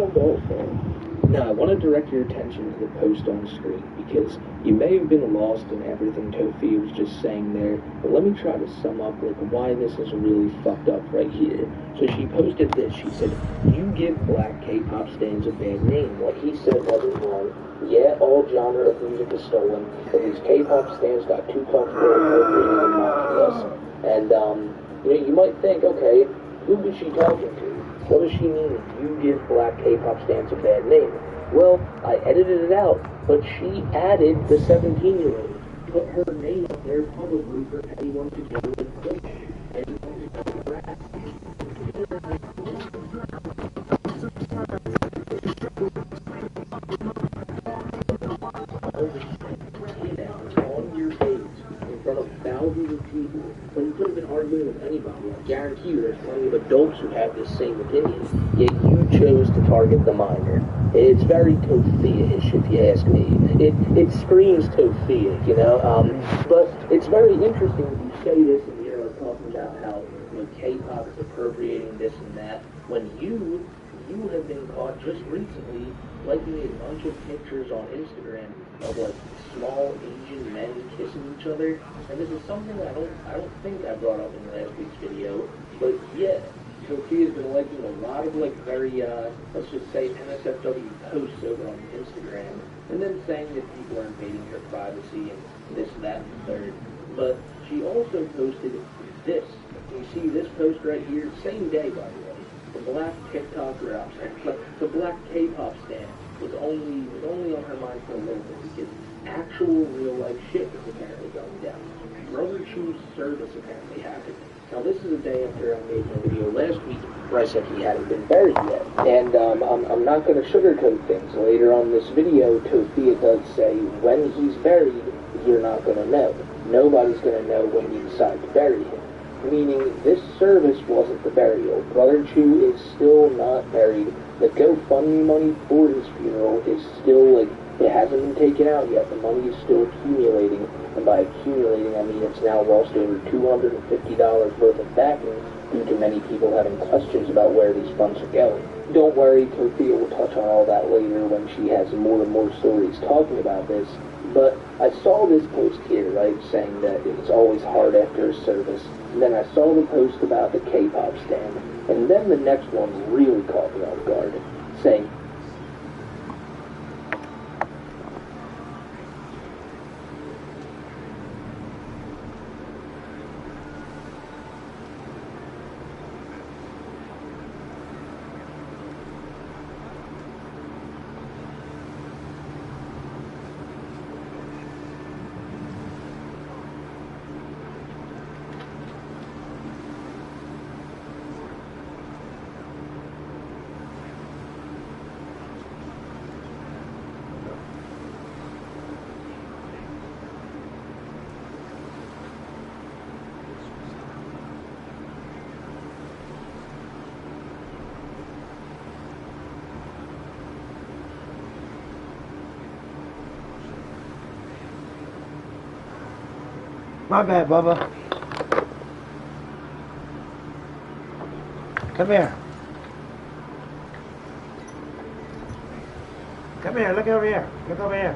found also. Now, I want to direct your attention to the post on screen because you may have been lost in everything Tofia was just saying there, but let me try to sum up like why this is really fucked up right here. So she posted this. She said, "You give black K-pop stands a bad name. What he said wasn't wrong. Yeah, all genre of music is stolen, but these K-pop stands got too comfortable appropriating and mocking us." And you might think, okay, who was she talking to? What does she mean, you give black K-pop stands a bad name? Well, I edited it out, but she added the 17-year-old. Put her name up there publicly for anyone to go and push. Anyone to go harass. On your page, in front of thousands of people, when you could have been arguing with anybody, I guarantee you there's plenty of adults who have this same opinion, yet you chose to target the minor. It's very Tofia-ish, if you ask me. It screams Tofia, but it's very interesting that you say this and you're talking about how K-pop is appropriating this and that, when you have been caught just recently liking a bunch of pictures on Instagram of like small Asian men kissing each other, and this is something I don't think I brought up in last week's video, but yeah, Sofia's been liking a lot of like very let's just say NSFW posts over on Instagram, and then saying that people are invading her privacy and this, that, and the third. But she also posted this. You see this post right here, same day by the way. The black TikToker, the black K-pop stan was only on her mind for a little bit because actual real life shit was apparently going down. Brother Chu's service apparently happened. Now this is a day after I made my video last week where I said he hadn't been buried yet. And I'm not going to sugarcoat things. Later on this video, Tofia does say when he's buried, you're not going to know. Nobody's going to know when you decide to bury him. Meaning this service wasn't the burial. Brother Chu is still not buried. The GoFundMe money for his funeral is still, it hasn't been taken out yet. The money is still accumulating. And by accumulating, I mean it's now lost over $250 worth of backing due to many people having questions about where these funds are going. Don't worry, Tofia will touch on all that later when she has more and more stories talking about this. But I saw this post here, right, saying that it's always hard after a service. And then I saw the post about the K-pop stand. And then the next one really caught me off guard, saying, My bad, Bubba. Come here. Come here, look over here. Look over here.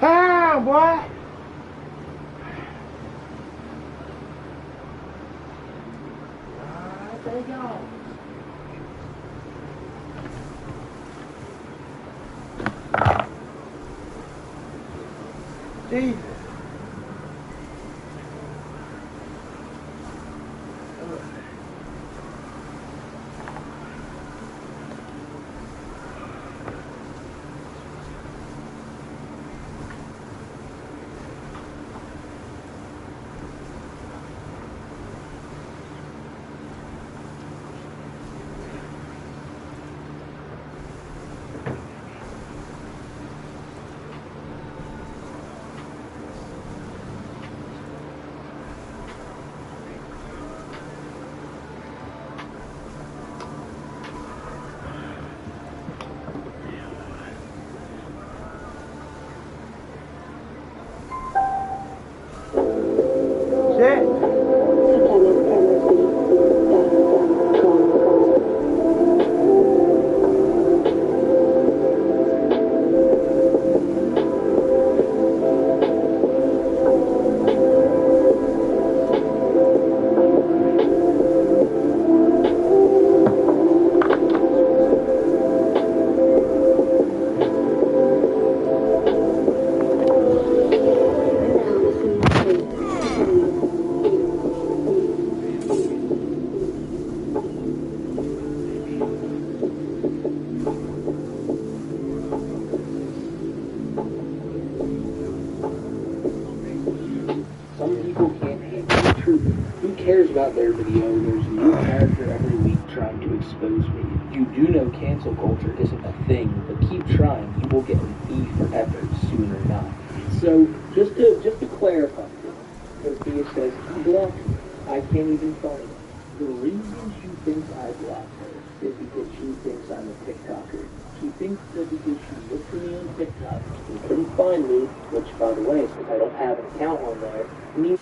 Ah, boy. There you go. Jesus. Some people can't handle the truth. Who cares about their video? There's a new character every week trying to expose me. You do know cancel culture isn't a thing, but keep trying. You will get an E for effort soon or not. So, just to clarify, because Thea says, he blocked me. I can't even find it. The reason she thinks I blocked her is because she thinks I'm a TikToker. She thinks that because she looked for me on TikTok and couldn't find me, which, by the way, since I don't have an account on there, means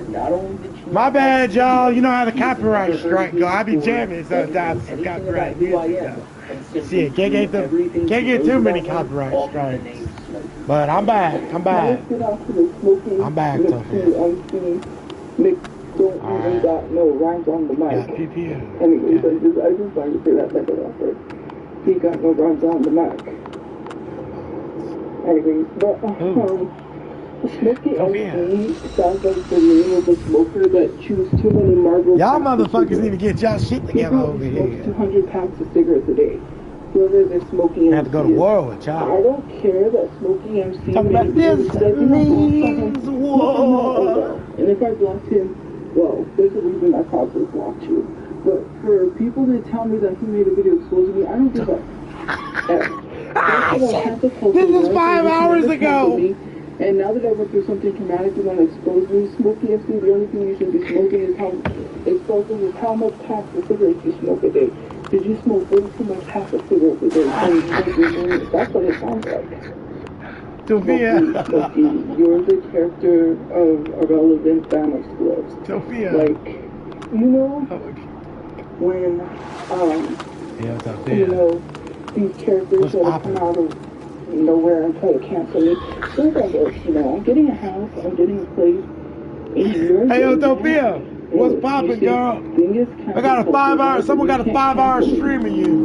Not only did she My bad, y'all. You know how the copyright strike go. I be jamming sometimes some anything copyright about who I music am, though. and simply Shit, can't get everything she too knows many about me copyright off of the strikes. name Smokey. But I'm back. I'm back. I'm back, Sophia. Don't even Alright. got no rhymes on the mic. Got PPU. Anyways, I just wanted to say that type of effort. He got no rhymes on the mic. Anyways, but Smokey LC sounds like the name of a smoker that chews too many Marlboro. Y'all motherfuckers need to get y'all shit together over He here. smokes 200 packs of cigarettes a day. Whoever this Smokey I have to go to war with I y'all. don't care that Smokey MC Talk about this means war. And if I blocked him, well, there's a reason I probably blocked you. But for people to tell me that he made a video exposing me, I don't give a F. This is 5 hours ago. And now that I went through something traumatic, you want to expose me? Smokey MC, the only thing you should be smoking is how much packs of cigarettes you smoke a day. Did you smoke way too much packs of cigarettes a day? That's what it sounds like. Sophia. Smokey, you're the character of Irrelevant Thanos Gloves. Sophia. Like, you know, when, Yeah, what's up you there? know, these characters What's that poppin'? come out of nowhere and try to cancel me. Think of this, you know, I'm getting a house, I'm getting a place. Hey, yo, Sophia. What's poppin', girl? I got a 5 hour, someone got a 5 hour stream of you.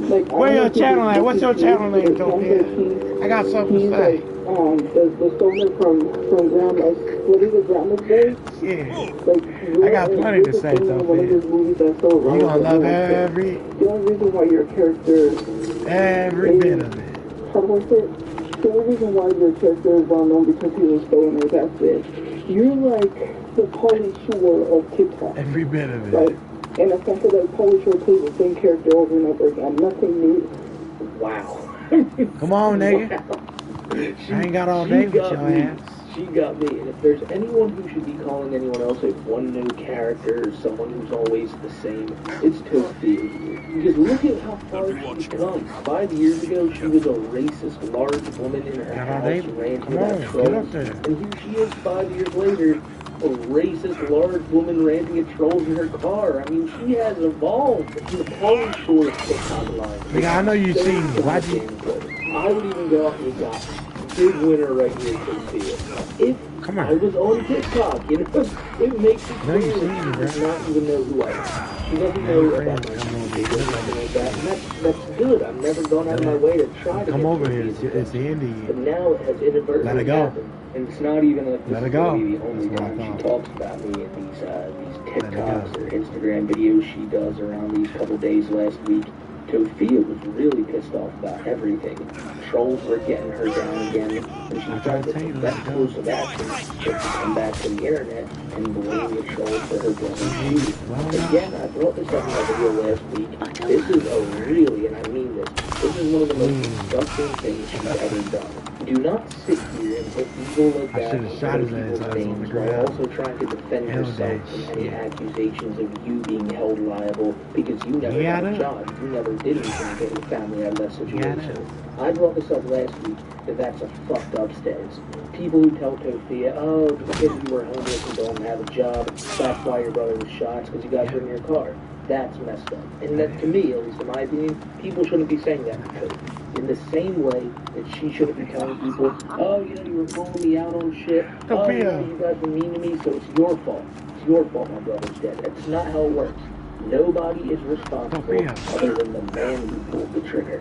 Like, Where your channel at? What's your channel name, Sophia? I got something to say. The stoner from Grandma's, what is it, Grandma's Day? Yeah. Like, I got plenty to say, one of Sophia. those movies that's so You gonna love every The only reason why your character bit of it. how do I say it? The only reason why your character is well known because he was stoner, that's it. You're like the Pauly Shore of TikTok. Every bit of Like, it. in a sense that Pauly Shore plays the same character over and over again. Nothing new. Wow. Come on, nigga. I ain't got all day with your ass. She got me. And if there's anyone who should be calling anyone else a one-note character, someone who's always the same, it's Toasty. Because look at how far she's come. 5 years ago, she was a racist, large woman in her Got all day? house, ranting Come about on, get trolls. up there. And here she is 5 years later, a racist, large woman ranting at trolls in her car. I mean, she has evolved from the Pauly Shore TikTok line. Nigga, I know you seen me. Why'd you? I would even go out and got big winner right here to see it. If Come on. I was on TikTok, you know, it makes it No, you clear seen that me, she bro. does not even know who I am. She doesn't know about my Come over she here. doesn't know that, and that's good. I've never gone out of my way to try to Come get over to here. these It's the end of but you. now it has inadvertently Let it go. happened. And it's not even like this Let it is go. going to be the only That's what I time she thought. talks about me in these Let it TikToks go. or Instagram videos she does around these couple days last week. Sophia was really pissed off about everything. Trolls were getting her down again, and she I tried tried to to tell you take to that let it go. course of action to come back to the internet and blame the trolls for her blowing shoes. Again, I brought this up in my video last week. This is a really, and I mean this is one of the most disgusting things she's ever done. Do not sit here and put evil like I that should've in shot other his ass people's while I was on names the while ground. also trying to defend Hell, yourself that from any shit. accusations of you being held liable because you never Yeah, got I a know. job. You never did anything to get your family out of that Yeah, I situation. know. I brought this up last week that that's a fucked up stance. People who tell Sophia, oh, because you were homeless and don't have a job, that's why your brother was shot, because you guys were in your car. That's messed up. And that, to me, at least in my opinion, people shouldn't be saying that to her. In the same way that she shouldn't be telling people, oh, you know, you were calling me out on shit. Oh, you know, you guys were mean to me, so it's your fault. It's your fault my brother's dead. That's not how it works. Nobody is responsible other than the man who pulled the trigger.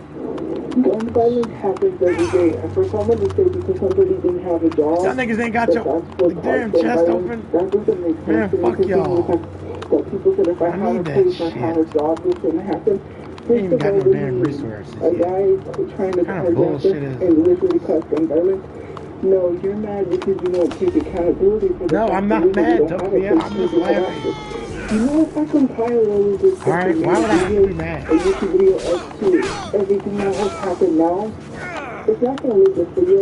Gun violence happens every day, and for someone to say because somebody didn't have a job, Y'all niggas ain't got that your that's what damn caused gun chest violence, open. that doesn't make sense Man, to me, fuck because y'all. that people said if I I had a need that place or shit. had a job, this wouldn't happen. You First ain't of got all, no this damn is resources a yet. guy trying to What kind of carjack us bullshit is and literally cause gun violence. No, you're mad because you don't take accountability for the No, fact I'm that not you mad, don't have a Sophia. place I'm to just do laughing. that. You know, if I compile all of this stuff Alright, and why make would I have to be videos, mad? a YouTube video as to everything that has happened now, it's not going to look good for you.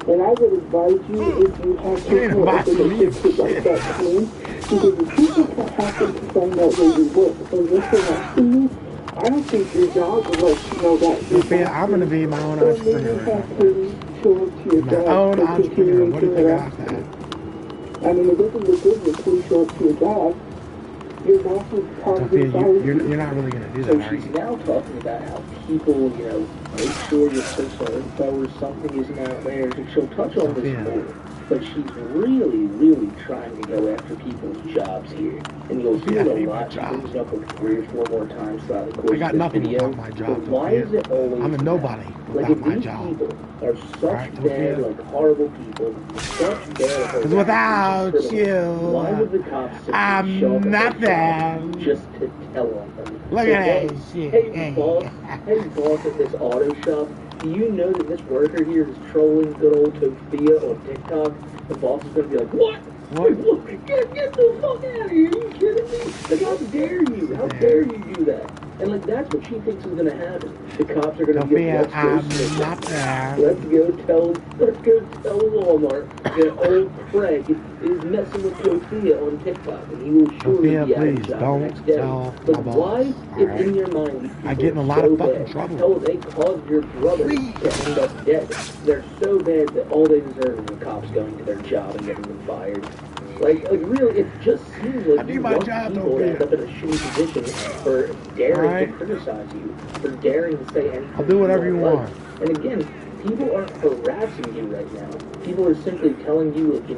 And I would advise you, if you have You ain't personal advising me information to of write shit. that claim, because if people can happen to find out where you work and you're harassing you, I don't think your job would let you know that. Sophia, I'm gonna be my own Or maybe entrepreneur. have Katie show up to your My job own for entrepreneur. continuing What to do you think harass about you. that? I mean, it doesn't look good when police show up to your job. Your boss would probably fire you. You're not really gonna do So that, are she's you? now talking about how people, make sure your personal info or something isn't out there. And she'll touch on this Sophia. more. But she's really, really trying to go after people's jobs here. And you'll hear it a lot. She brings it up like 3 or 4 more times throughout the course I got of this nothing video. about my job, But why Sophia. is it always I'm a that? nobody Like, without if my these job. people are such Alright, bad, Sophia. like horrible people, such bad, Because without criminals, you, why would the cops simply I'm show up at their job nothing. just to tell on them? Look So, at hey, that shit. hey boss at this auto shop, do you know that this worker here is trolling good old Sophia on TikTok? The boss is going to be like, what? What? Look, get the fuck out of here, are you kidding me? Like, how dare you? How dare you do that? And like, that's what she thinks is going to happen. The cops are going to be Sophia, like, I'm let's go not there. Let's go tell Walmart that old Craig is messing with Sophia on TikTok, and he will surely Sophia, be out of please, job don't the next day. tell But my boss, why, if alright? in your mind, these people I get in a are lot so of fucking bad, trouble. hell, they caused your brother to end up dead. They're so bad that all they deserve is the cops going to their job and getting them fired. Like really, it just seems I like do you my want job, people to end up in a shitty position for daring Alright. to criticize you, for daring to say anything. I'll do whatever you don't want. like. And again, people aren't harassing you right now. People are simply telling you, like,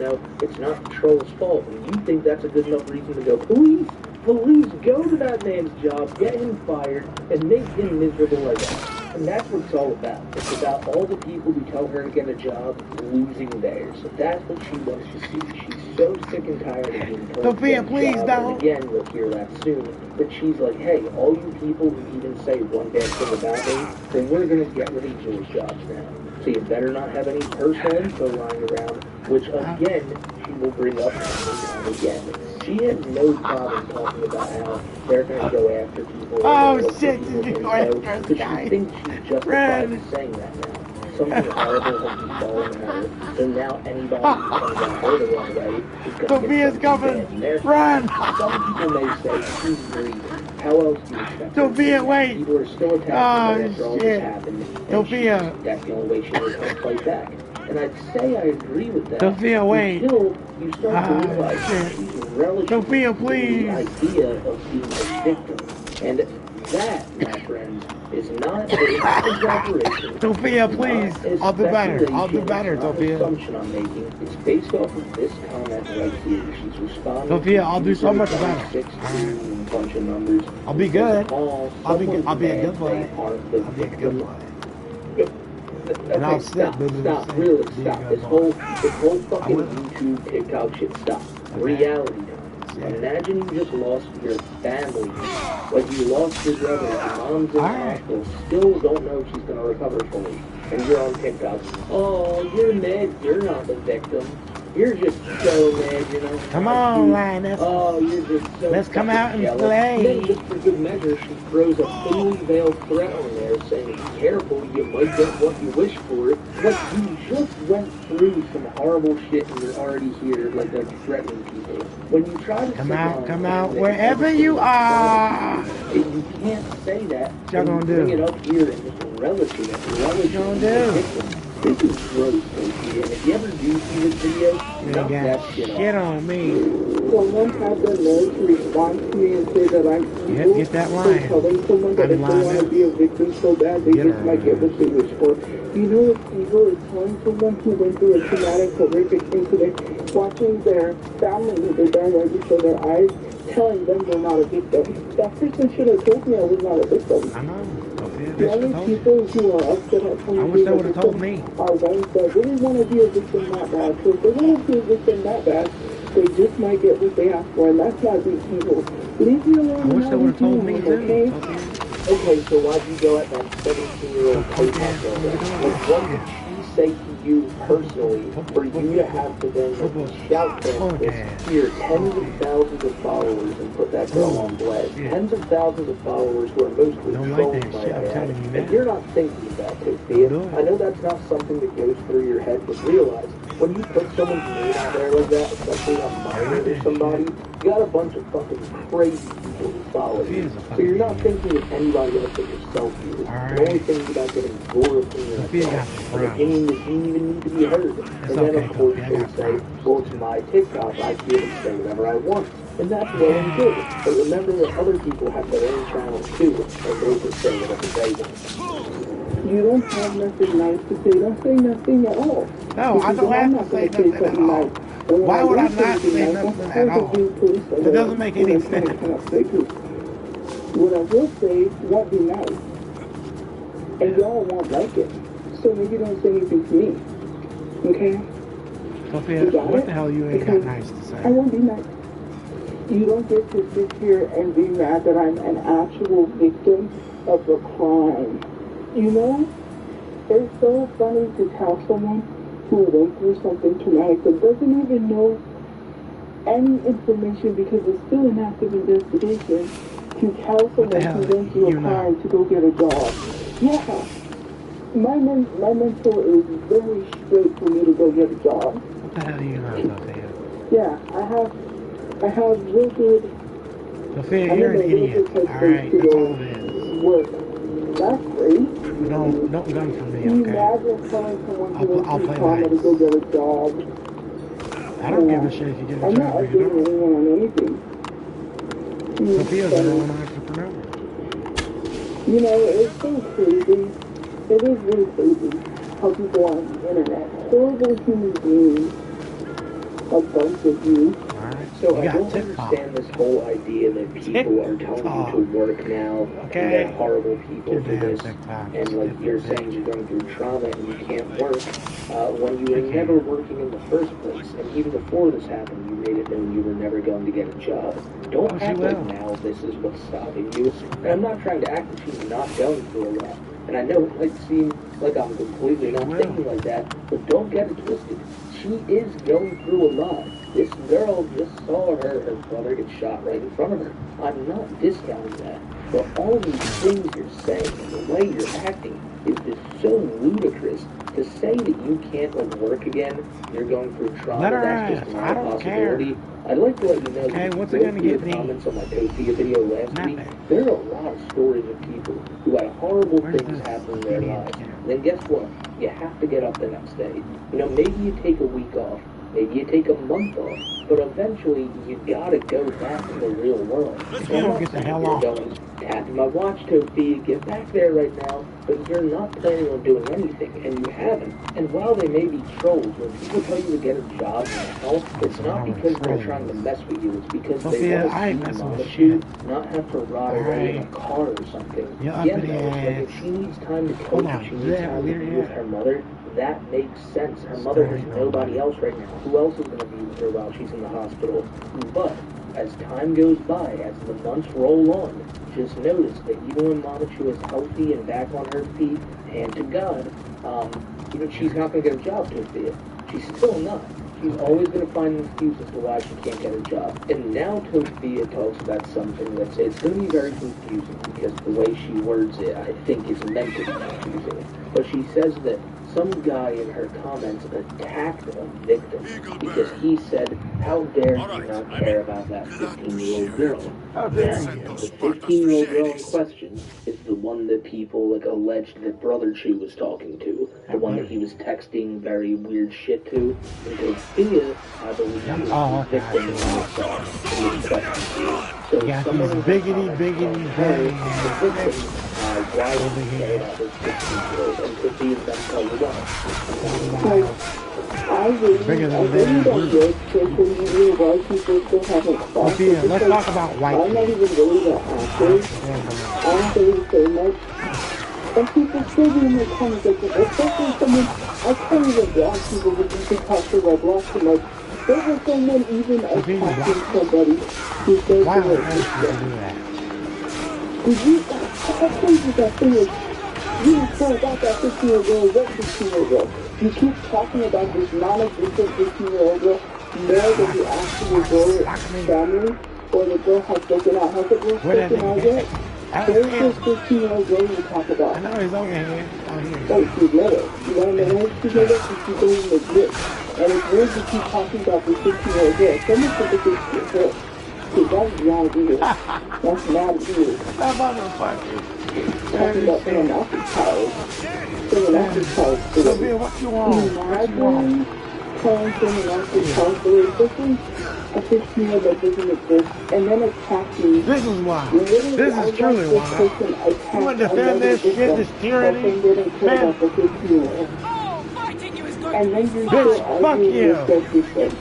it's not the troll's fault. And you think that's a good enough reason to go, police, go to that man's job, get him fired, and make him miserable like that. And that's what it's all about. It's about all the people who tell her to get a job losing theirs. So that's what she wants to see. She's so sick and tired of being told to Sophia, get a please job. don't. And again, you'll hear that soon. That she's like, hey, all you people who even say one bad thing about me, then we're going to get rid of your jobs now. So you better not have any personal info lying around, which again, she will bring up time and again. She has no problem talking about how they're going to go after people. Oh shit, did you go after Because the she guy? thinks she's justified in saying that now. Something horrible has befallen her, so now anybody who comes at her the wrong way is going to Sophia's get something coming. bad in their Run. Some people may say she's greedy. How else do you expect her to Sophia, do? wait. People are still attacking her after all shit. this happened. and Sophia. that's the only way she knows how to fight back. And I'd say I agree with that. Sophia, wait. Until you start to realize shit. she's relishing Sophia, in please. the idea of being a victim. And that, my friends, is not an exaggeration. Sophia, It's please. not a I'll do better. I'll do speculation, better, it's not an Sophia. assumption I'm making. It's based off of this comment right here. She's responding. Sophia, to I'll do so much better. 16 and a bunch of numbers. I'll be good. All I'll be a someone's good boy. bad, they are the I'll be a good victim. boy. Okay, And I'll sit, stop, baby, stop, sit, really, be a stop. good This boy. whole fucking will. YouTube, TikTok shit, stop. Okay. Reality time. Yeah. Imagine you just lost your family. Like you lost your brother, your mom's in the Alright. hospital, still don't know if she's gonna recover fully. And you're on TikTok. Oh, you're mad, you're not the victim. You're just so mad, Come on, Linus. Oh, you're just so Let's come out and jealous. play. And then just for good measure, she throws a thinly veiled threat on there saying, be careful, you might get what you wish for. Like, you just went through some horrible shit and you're already here, like, threatening people. When you try to Come out, wherever you are. You can't say that. What y'all gonna Bring do? it up here and just relish it. Relish What y'all it. gonna do? Victim. This is gross, Sophia. And if you ever do see this video, You knock that got shit shit off. on me. Someone had the nerve to respond to me and say that I'm Yep, evil get that for line. telling someone that I'm if they want to lying. be a victim so bad, they Get just her might get line. what they wish for. You know what's evil is telling someone who went through a traumatic, horrific incident, watching their family with their dying right before their eyes, telling them they're not a victim. That person should have told me I was not a victim. I know. Sophia, The that's only what I told you. people who are upset at I someone wish being they a would've told victim me. are ones that really want to be a victim that bad. So if they want to be a victim that bad, they just might get what they ask for, and that's not being evil. Leave me alone. I wish they would have told me too. Okay? Sophia. Okay, so why'd you go at that 17-year-old PayPal girl? Like, what did she say to you personally for you to have to then shout this here tens of thousands of followers and put that girl on blast? Tens of thousands of followers who are mostly Don't like trolls that by shit, I'm that. telling you And that. you're not thinking about Sophia. Don't do it. I know that's not something that goes through your head, but realize when you put someone's name out there like that, especially a minor or somebody, you got a bunch of fucking crazy people who follow you. So you're not thinking of anybody else but yourself here. Alright. You're only thinking about getting your opinion Sophia got across. the An problem. opinion that didn't even need to be heard. And then, of course, she'll say, well, it's my TikTok. I feel to say whatever I want. And that's well and good. But remember that other people have their own channels, too, and they can say whatever they want. You don't have nothing nice to say. Don't say nothing at all. No, I don't have to say nothing at all. Why would I not say nothing at all? It doesn't make any sense. What I will say won't be nice. And y'all won't like it. So maybe don't say anything to me. Okay? Sophia, what the hell you ain't got nice to say? I won't be nice. You don't get to sit here and be mad that I'm an actual victim of a crime. You know? It's so funny to tell someone who went through something traumatic but doesn't even know any information because it's still an active investigation to tell someone who went through a crime to go get a job. Yeah. My mentor is very straight for me to go get a job. What the hell do you know, Sophia? Yeah, I have real good... Sophia, you're an idiot. Alright, that's all it is. Work. That's great. Don't gun for me, Can you okay? imagine telling someone who went I'll through play trauma to nice. go get a job? I don't give a shit if you get a I'm job not or you updating don't. anyone on anything. Sophia's her own entrepreneur. You know, it's so crazy. It is really crazy how people on the internet, horrible human beings, a bunch of you. So I don't understand this whole idea that people are telling you to work now, and they're horrible people for this, and like you're saying you're going through trauma and you can't work, when you were never working in the first place, and even before this happened, you made it known you were never going to get a job. Don't act like now this is what's stopping you. And I'm not trying to act that she's not going through a lot. And I know it might seem like I'm completely not thinking like that, but don't get it twisted. She is going through a lot. This girl just saw her brother get shot right in front of her. I'm not discounting that. But all these things you're saying and the way you're acting is just so ludicrous. To say that you can't work again, you're going through trauma, that's just not a possibility. I'd like to let you know that what's it gonna get me? comments on my Tosia video last week, there are a lot of stories of people who had horrible things happen in their lives. Then guess what? You have to get up the next day. You know, maybe you take a week off. Maybe you take a month off, but eventually you gotta go back to the real world. You don't get the hell off. Tapping my watch, Tofi, get back there right now, but you're not planning on doing anything, and you haven't. And while they may be trolls, when people tell you to get a job now, it's not because they're trying to mess with you, it's because they want to see mama you, not have to ride away in a car or something. Yeah, no, like if she needs time to coach, she needs time to be with her mother, that makes sense. Her mother has nobody else right now. Who else is going to be with her while she's in the hospital? But as time goes by, as the months roll on, just notice that even when Mama Chu is healthy and back on her feet, and to God, you know, she's not going to get a job, Tophia. She's still not. She's always going to find an excuse as to why she can't get a job. And now Tophia talks about something that's, it's going to be very confusing because the way she words it, I think, is meant to be confusing. But she says that some guy in her comments attacked a victim because he said, how dare you not care about that 15-year-old girl? How dare you? The 15-year-old girl in question is the one that people alleged that Brother Chu was talking to, the one that he was texting very weird shit to. And Tophia, I believe, was the victim in this question. So yeah, someone he's biggity, why did he say about this 15-year-old, and Tophia's going to tell you why. I really don't get social media why people still haven't crossed. Sophia, let's talk about white I'm not even really that active. I don't really say much. And people still be in the comments, especially someone, I can't even block people with TikTok because I block too much. There was someone even attacking somebody who said why on earth would you do that? Did you, how crazy that thing is? You care about that 15-year-old girl, what 15-year-old girl? You keep talking about this non-existent 15-year-old girl more than the actual girl's family, or the girl has spoken out. Has the girl spoken out yet? Where's this 15-year-old girl you talk about? I know he's over here. Oh, she's little. You want to know she's little? She's doing the grip. And it's weird to keep talking about this 15-year-old girl. Someone said this is girl. Because that's not you. That's not you. That motherfucker. Talking about someone else's house. Someone else's house. Sophia, what you want? Imagine calling someone else's house, especially a 15-year-old that doesn't exist, and then attacking. This is why. Literally, This is truly why. You want to defend this shit, this tyranny? Man. And then you're Bitch, still fuck arguing you. with self-defense.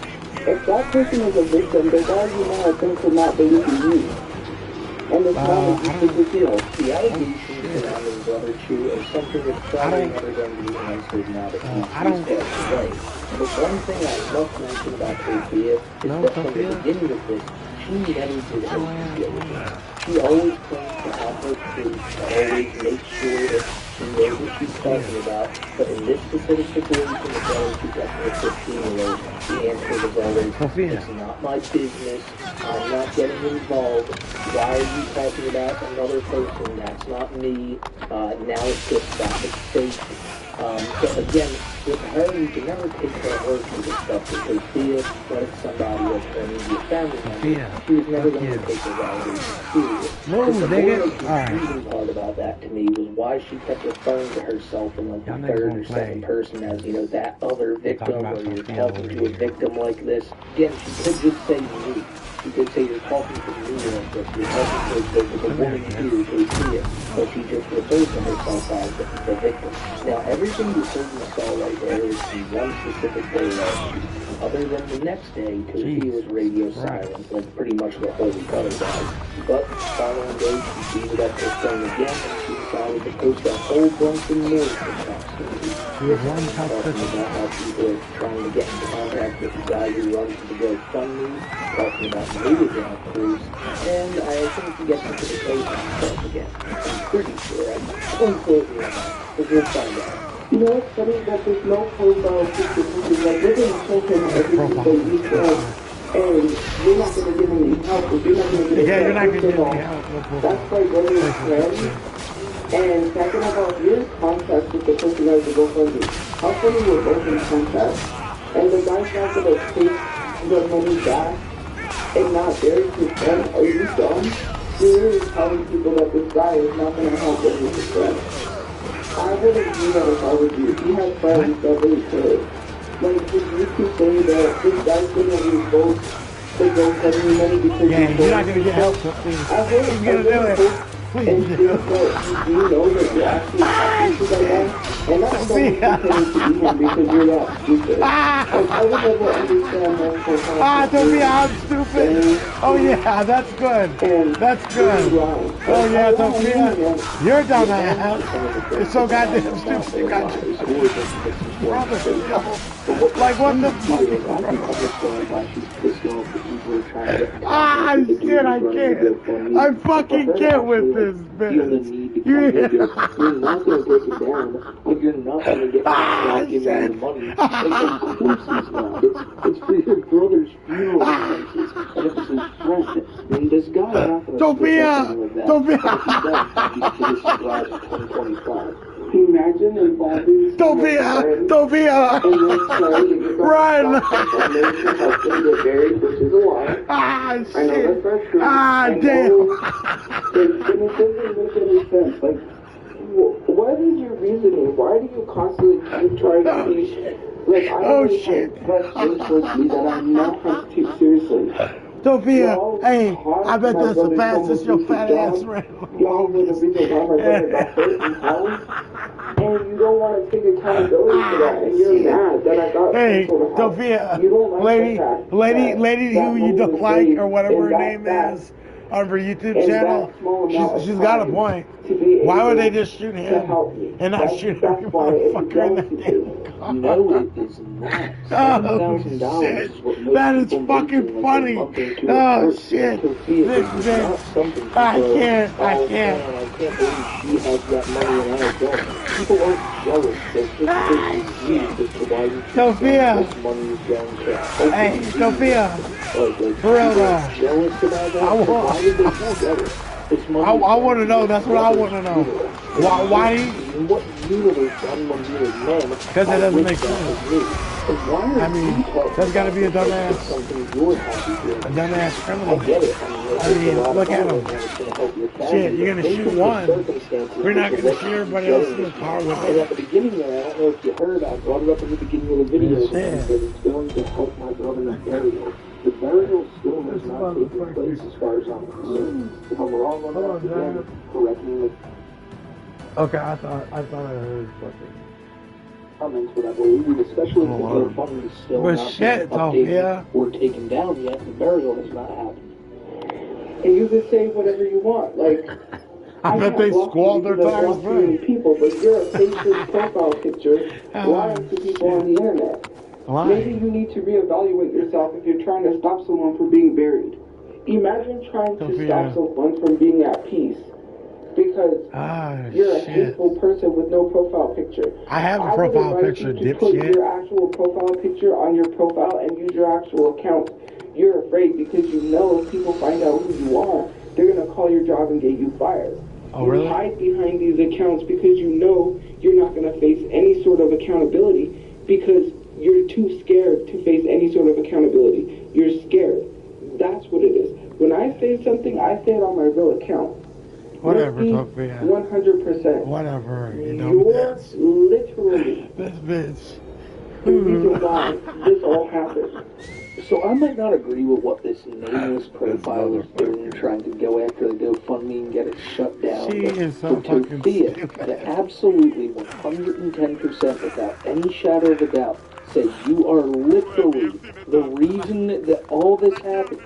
If that person is a victim, then why are you not a thing to not believe in you? And it's not a big deal. The allegations surrounding Brother Chu is something that's probably never going to be answered now that he's passed away. But one thing I must mention about Sophia is that from the beginning of this, she never did anything diligent. She always claims to have her proof, to always make sure that she knows what she's talking about. But in this specific situation, the Brother Chu got her 15-year-old, the answer was always, it's not my business, I'm not getting involved. Why are you talking about another person? That's not me. Now it's just that it's safe. So again, with her, you can never take her word for this stuff because Sophia, when it's somebody else, her immediate family member, she was never going to take her validation serious. Move, the nigga. more confusing part about that to me was why she kept referring to herself in like the third or second person as, you know, that other victim, or you're talking to a victim like this. Again, she could just say me. You could say you're talking to me like this, you're talking to the woman here, Sophia, but she just refers to herself as the victim. Now, everything you heard and saw right there is the one specific day last week. Other than the next day, Sophia was radio silent, like pretty much the whole other guys. But the following day, she beat up her phone again, and she decided to post a whole bunch of more TikToks. Talking about how people are trying to get in contact with the guy who runs the GoFundMe, talking about Mayweather crews, and I think he gets into the case himself again. I'm pretty sure. I won't quote me on that, but we'll find out. You know what's funny is that there's no profile picture because like we're gonna show him everything that you said, and you're not gonna give him any help, or you're not gonna give him You're not help. gonna give me help. That's like one of your friends. And second of all, you're in contact with the person that has the GoFundMe. How funny we're both in contact, and the guy's not gonna take the money back and not bury his friend? Are you dumb? You're really telling people that this guy is not gonna help them with his friend. I wouldn't do that if I was you. If you had friends that really could. Like, if you can say that this guy's gonna revoke the GoFundMe money because you're not gonna get help, so please. I wouldn't do it. And think that you do know that you're actually talking to that guy, and that's something you continue to be him because you're not stupid. Like, I would never understand that for Sophia, I'm stupid. Oh yeah, that's good. That's good. Oh yeah, Sophia, you're dumbass. You're so goddamn stupid. You got like what the fuck? Shit, I can't. I fucking can't with this bitch. You're not gonna break it down, but you're not gonna get give you the money. Of course he's not. It's for your brother's funeral expenses, and if it's his friend, then this guy's not gonna Sophia! Imagine involving Sophia! Run! Shit! Damn! It doesn't make any sense. Like, what is your reasoning? Why do you constantly keep trying to be like, I don't have questions towards me that I'm not trying to take seriously. Sophia, hey, I bet that's the fastest your fat ass ran. Y'all were the reason why my brother got hurt in town, and you don't want to take accountability for that, and you're mad that I got Hey, Sophia, lady who you don't like or whatever her name is on her YouTube channel, she's got a point. Why would they just shoot him and not shoot every motherfucker in that damn car? No, it is not. Oh, shit. That is fucking funny. Oh, shit. This bitch. I can't. I can't believe she has that money and I don't. People aren't jealous. They're just confused as to why you Sophia. this money is going to. Hey, Sophia. For real though. Jealous about that? Why did they do that? I want to know. That's what I want to know. Why? In what universe anyone here is men? Because it doesn't make sense. I mean, that's got to be a dumbass criminal. I mean, look at him. Shit, you're going to shoot one. We're not going to shoot everybody else in the car with And it. at the beginning there, I don't know if you heard, I brought it up in the beginning of the video. That it's going to help my brother's burial. The burial still has not taken place as far as I'm concerned. If I'm wrong on that, again, correct me. Okay, I thought I heard something. Comments, but I believe, especially if the fund is still But not shit, updated or taken down yet, the burial has not happened. And you can say whatever you want. Like, I bet they squalled their tires through. People, but you're a faceless profile picture lying to people on the internet. Maybe you need to reevaluate yourself if you're trying to stop someone from being buried. Imagine trying to stop someone from being at peace because you're a hateful person with no profile picture. I have a profile picture, dipshit. Put your actual profile picture on your profile and use your actual account. You're afraid because you know if people find out who you are, they're going to call your job and get you fired. Oh, really? You hide behind these accounts because you know you're not going to face any sort of accountability because you're too scared to face any sort of accountability. You're scared. That's what it is. When I say something, I say it on my real account. Whatever, Topia. 100%. Whatever. You're literally this bitch. The reason why this all happened. So I might not agree with what this nameless profile is doing, trying to go after the GoFundMe and get it shut down. She is so fucking stupid. To absolutely 110% without any shadow of a doubt say you are literally the reason that all this happened.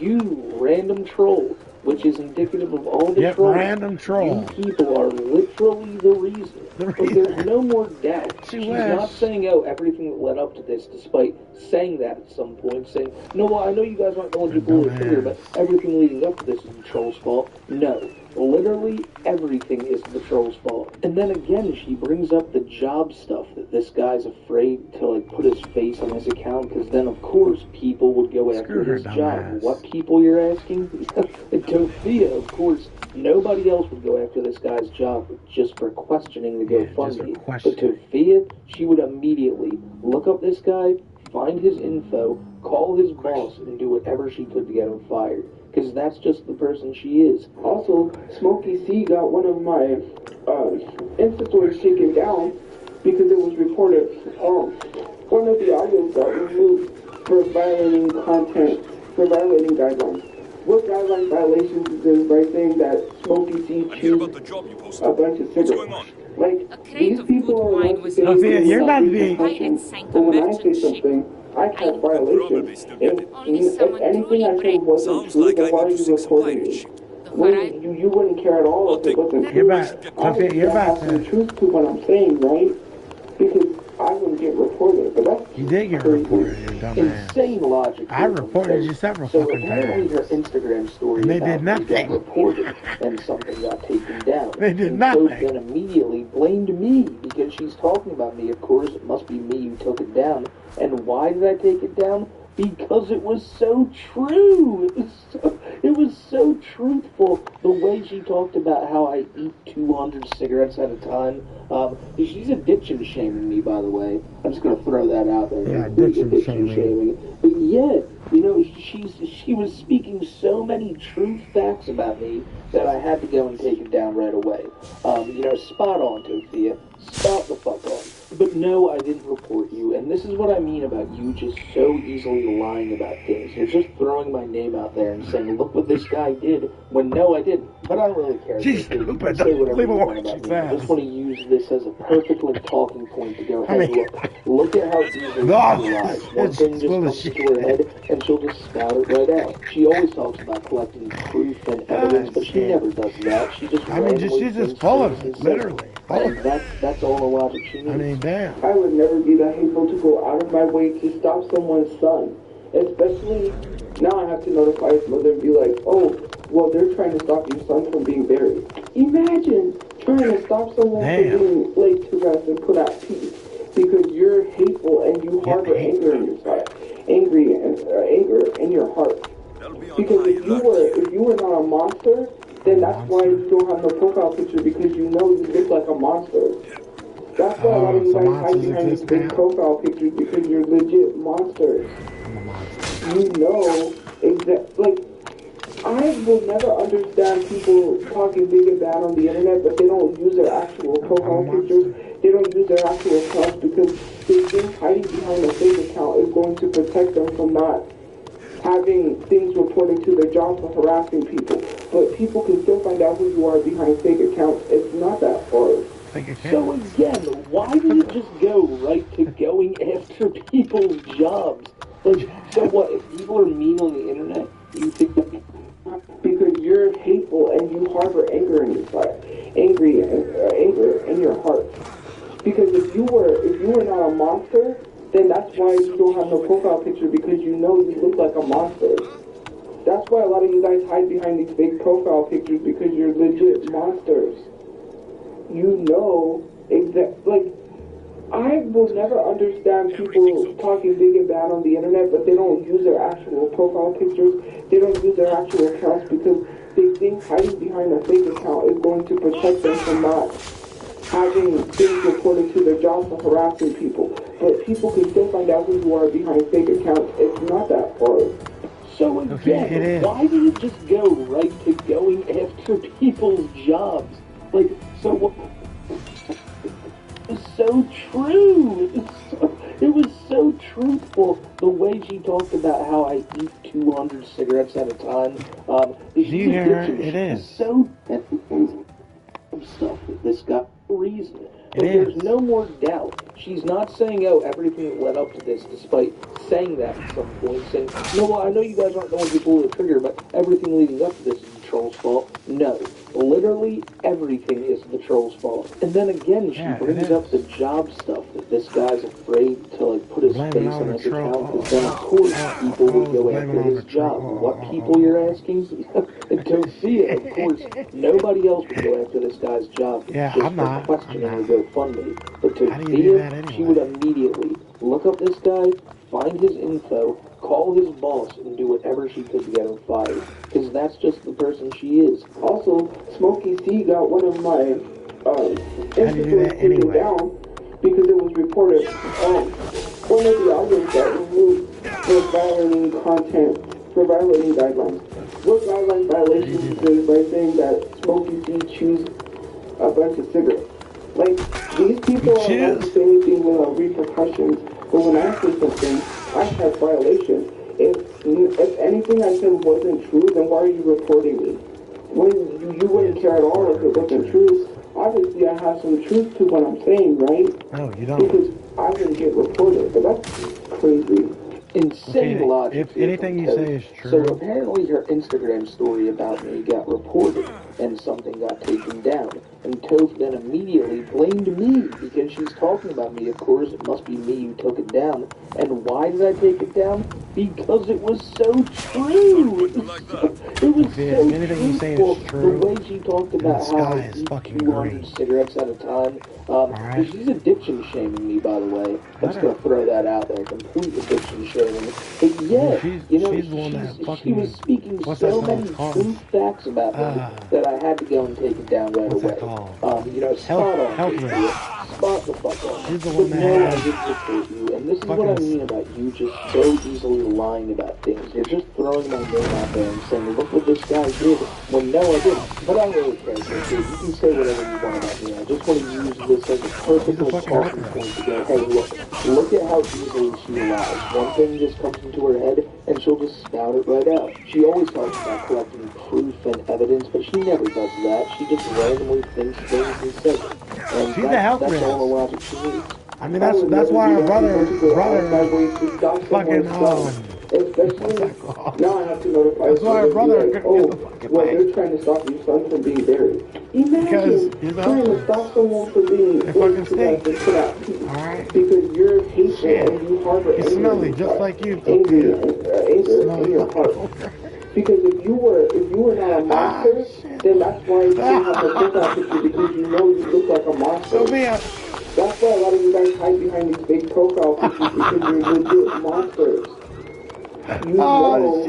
You random troll, which is indicative of all the trolls. Random troll. You people are literally the reason. But there's no more doubt. She's not saying, oh, everything that led up to this, despite saying that at some point, saying, no, well, I know you guys aren't going to pull your finger, but everything leading up to this is the troll's fault. No. Literally everything is the troll's fault. And then again, she brings up the job stuff, that this guy's afraid to, like, put his face on his account, because then, of course, people would go after his job. What people you're asking? Tofia, of course, nobody else would go after this guy's job just for questioning the GoFundMe. But Tofia, she would immediately look up this guy, find his info, call his boss, and do whatever she could to get him fired. Because that's just the person she is. Also, Smokey C got one of my Insta stories taken down because it was reported. One of the audios got removed for violating content, for violating guidelines. What guideline violations is this by saying that Smokey C chews a bunch of cigarettes? Like, these people are like you're about to be. But when I say something, I catch violations. If anything I said wasn't true, then why are you reporting me? You wouldn't care at all if it wasn't true. You're back. You're back. The truth to what I'm saying, right? Because I wouldn't get reported, but that's you did get reported, you dumbass. Insane logic. I reported you several fucking times. Her Instagram story and they did nothing. Got reported and something got taken down. They did nothing. So then immediately blamed me because she's talking about me. Of course, it must be me who took it down. And why did I take it down? Because it was so true. It was so truthful. The way she talked about how I eat 200 cigarettes at a time. She's addiction shaming me, by the way. I'm just gonna throw that out there. Yeah, addiction shaming. But yet, you know, she was speaking so many true facts about me that I had to go and take it down right away. You know, spot on, Tofia. Spot the fuck on. But no, I didn't report you, and this is what I mean about you just so easily lying about things. You're just throwing my name out there and saying, look what this guy did, when no, I didn't. But I don't really care. She's stupid. Say whatever you want about me. I just want to use this as a perfect talking point to go ahead and look at how easily she lies. One thing just comes to her head, and she'll just spout it right out. She always talks about collecting proof and evidence, but she never does that. She just she's just full of it, literally. And that's all the logic she needs. I mean, damn. I would never be that hateful to go out of my way to stop someone's son. Especially now I have to notify his mother and be like, oh, well, they're trying to stop your son from being buried. Imagine trying to stop someone from being laid to rest and put at peace because you're hateful and you harbor anger in your heart, anger in your heart. Because if you were not a monster, then that's why you don't have no profile picture, because you know you look like a monster. That's why a lot of you guys hide behind these big profile pictures, because you're legit monsters. I'm a monster. You know, like, I will never understand people talking big and bad on the internet, but they don't use their actual profile pictures. They don't use their actual accounts because they think hiding behind a fake account is going to protect them from not having things reported to their job for harassing people. But people can still find out who you are behind fake accounts. It's not that hard. So again, why do you just go right to going after people's jobs? Like, so what, if people are mean on the internet, you think that... Because you're hateful and you harbor anger in your heart. Anger in your heart. Because if you were not a monster, then that's why you don't have no profile picture, because you know you look like a monster. That's why a lot of you guys hide behind these fake profile pictures, because you're legit monsters. You know, like, I will never understand people talking big and bad on the internet, but they don't use their actual profile pictures. They don't use their actual accounts because they think hiding behind a fake account is going to protect them from not having things reported to their job for harassing people. But people can still find out who you are behind fake accounts. It's not that hard. So again, why do you just go right to going after people's jobs? Like, so what? It's so true. It was so truthful. The way she talked about how I eat 200 cigarettes at a time. It is. So stuff with this guy reason. But there's no more doubt. She's not saying, oh, everything that led up to this, despite saying that at some point, saying, no, well, I know you guys aren't going to pull the trigger, but everything leading up to this is the troll's fault. No. Literally everything is the troll's fault. And then again, she brings up the job stuff, that this guy's afraid to, like, put his face on his account, because then, of course, people will go after his job. What people you're asking? Sophia, of course, nobody else would go after this guy's job. Yeah, just I'm not. questioning the GoFundMe. But Sophia, she would immediately look up this guy, find his info, call his boss, and do whatever she could to get him fired. Because that's just the person she is. Also, Smokey C got one of my Instagram taken down because it was reported one of the audios got removed for violating content, for violating guidelines. What guideline violations is this? By saying that Smokey C chews a bunch of cigarettes. Like, these people are not to say anything without repercussions, but when I say something, I have violations. If anything I said wasn't true, then why are you reporting me? When you wouldn't care at all if it wasn't true. Obviously, I have some truth to what I'm saying, right? No, you don't. Because I didn't get reported, but that's crazy. Insane logic. If anything you say is true. So apparently her Instagram story about me got reported and something got taken down. And Toph then immediately blamed me because she's talking about me. Of course, it must be me who took it down. And why did I take it down? Because it was so true. It was so anything you say is true. The way she talked about how I eat 200 cigarettes at a time. She's addiction shaming me, by the way. I'm just going to throw that out there. Complete addiction shaming. But yeah, she was speaking so many true facts about me that I had to go and take it down right away. Spot the fuck on. She's the one that I didn't report you, and this is what I mean about you just so easily lying about things. You're just throwing my name out there and saying, look what this guy did, when no, I didn't. But I don't really care, so you can say whatever you want about me. I just want to use this as a personal talking point to go, hey, look at how easily she lies. One thing just comes into her head, and she'll just spout it right out. She always talks about collecting proof and evidence, but she never does that. She just randomly thinks things and says it. And she's a health that's risk. all the logic she needs. I mean, that's why our brother fucking especially now I have to notify. That's why our brother they're trying to stop your son from being buried. Imagine trying to stop someone from being put out. Alright. Because you're hateful and you harbor he's smelly, just like you. Anger in your heart. Because if you were not a monster, then that's why you have a profile picture, because you know you look like a monster. That's why a lot of you guys hide behind these fake profile pictures, because you're legit monsters. You know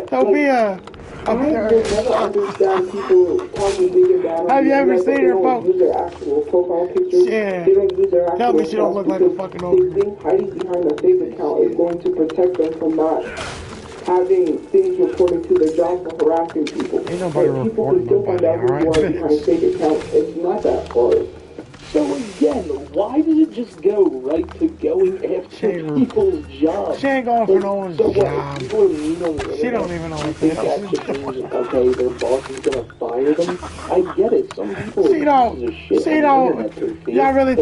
Sophia! I will never understand people talking big and bad. Have you ever seen her, folks? They don't use their actual profile pictures. Yeah. They don't use their actual Tell me she don't look like a fucking ogre. They think hiding behind a fake account is going to protect them from not having things reported to their job for harassing people. Ain't nobody people can still find out who you are behind fake accounts. It's not that hard. So again, why does it just go right to going after people's jobs? She ain't going for no one's job. People are mean on the internet. She don't even know what think that just means, okay, their boss is gonna fire them. I get it. Some people are pieces of shit. Y'all really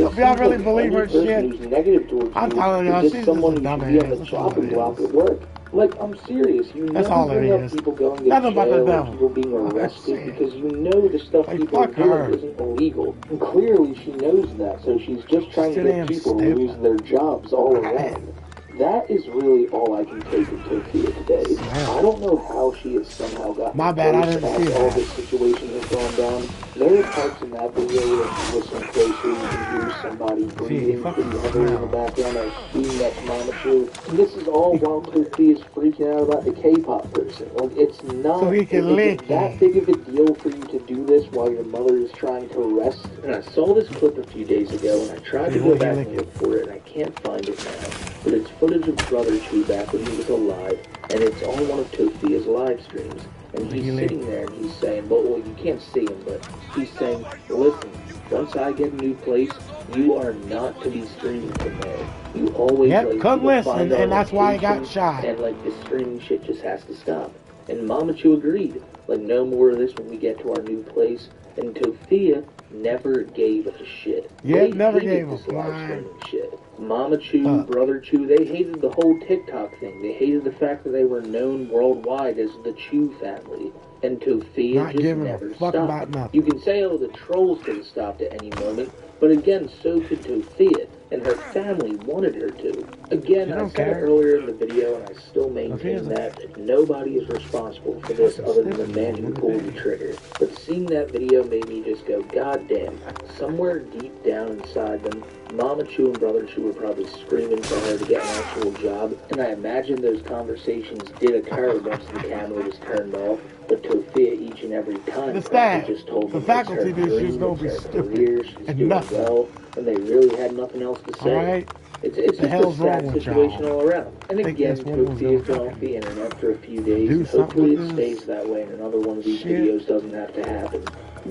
believe her shit? Who's negative towards I'm telling y'all, she's just a dumbass. on the chopping block at work. Like, I'm serious. You That's never all it bring up is. people going to Nothing but the jail or devil. people being arrested because you know the stuff Like, people are fuck her. doing isn't illegal. And clearly she knows that, so she's just trying to get people to lose their jobs all around. That is really all I can take of Tokyo today. I don't know how she has somehow gotten My bad, I didn't see all that. this situation has gone down. There are parts in that video where if you listen closely, you can hear somebody breathing pretty heavily in the background. I assume that's Mamachu. And this is all while Tokyo is freaking out about the K-pop person. Like, it's not So he can lick that big of a deal for you to do this while your mother is trying to rest. And I saw this clip a few days ago, and I tried to go back and look for it, and I can't find it now. But it's footage of Brother Chu back when he was alive, and it's on one of Tofia's live streams. And he's sitting there and he's saying, well, you can't see him, but he's saying, listen, once I get a new place, you are not to be streaming from there. You always couldn't listen, and that's why he got shot. And like the streaming shit just has to stop. And Mama Chu agreed. Like, no more of this when we get to our new place. And Tofia never gave a shit. Yeah, they never hated gave this a live flying streaming shit. Mama Chu, Brother Chu, they hated the whole TikTok thing. They hated the fact that they were known worldwide as the Chu family. And Tofia Not just giving never a fuck stopped. about nothing. You can say, oh, the trolls could have stopped at any moment. But again, so could Tofia, and her family wanted her to. Again, I said it earlier in the video, and I still maintain that nobody is responsible for this other than the man who pulled the trigger. But seeing that video made me just go, God damn, somewhere deep down inside them, Mama Chu and Brother Chu were probably screaming for her to get an actual job, and I imagine those conversations did occur once the camera was turned off. But Tofia, each and every time, just told me the faculty knew she was going to be stupid and nothing. Well, and they really had nothing else to say. All right. It's just a sad situation all around. And again, Tofia's been off the internet for a few days. Hopefully it stays that way and another one of these videos doesn't have to happen.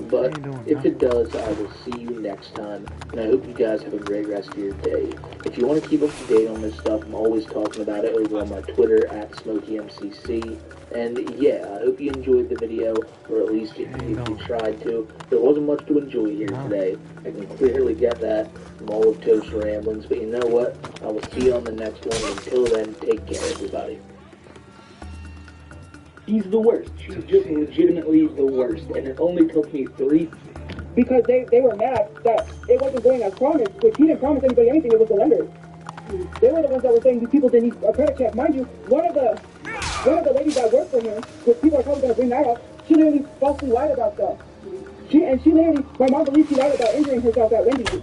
But if it does, I will see you next time. And I hope you guys have a great rest of your day. If you want to keep up to date on this stuff, I'm always talking about it over on my Twitter at SmokeyMCC. And yeah, I hope you enjoyed the video, or at least if you tried to. There wasn't much to enjoy here today. I can clearly get that from all of Toast's ramblings, but you know what? I will see you on the next one. Until then, take care, everybody. He's the worst. He's just legitimately the worst. And it only took me 3... Because they were mad that it wasn't going as promised, which he didn't promise anybody anything, it was the lender. They were the ones that were saying these people didn't need a credit check. Mind you, one of the ladies that worked for him, which people are probably going to bring that up, she literally falsely lied about stuff. She literally, my mom believes she lied about injuring herself at Wendy's.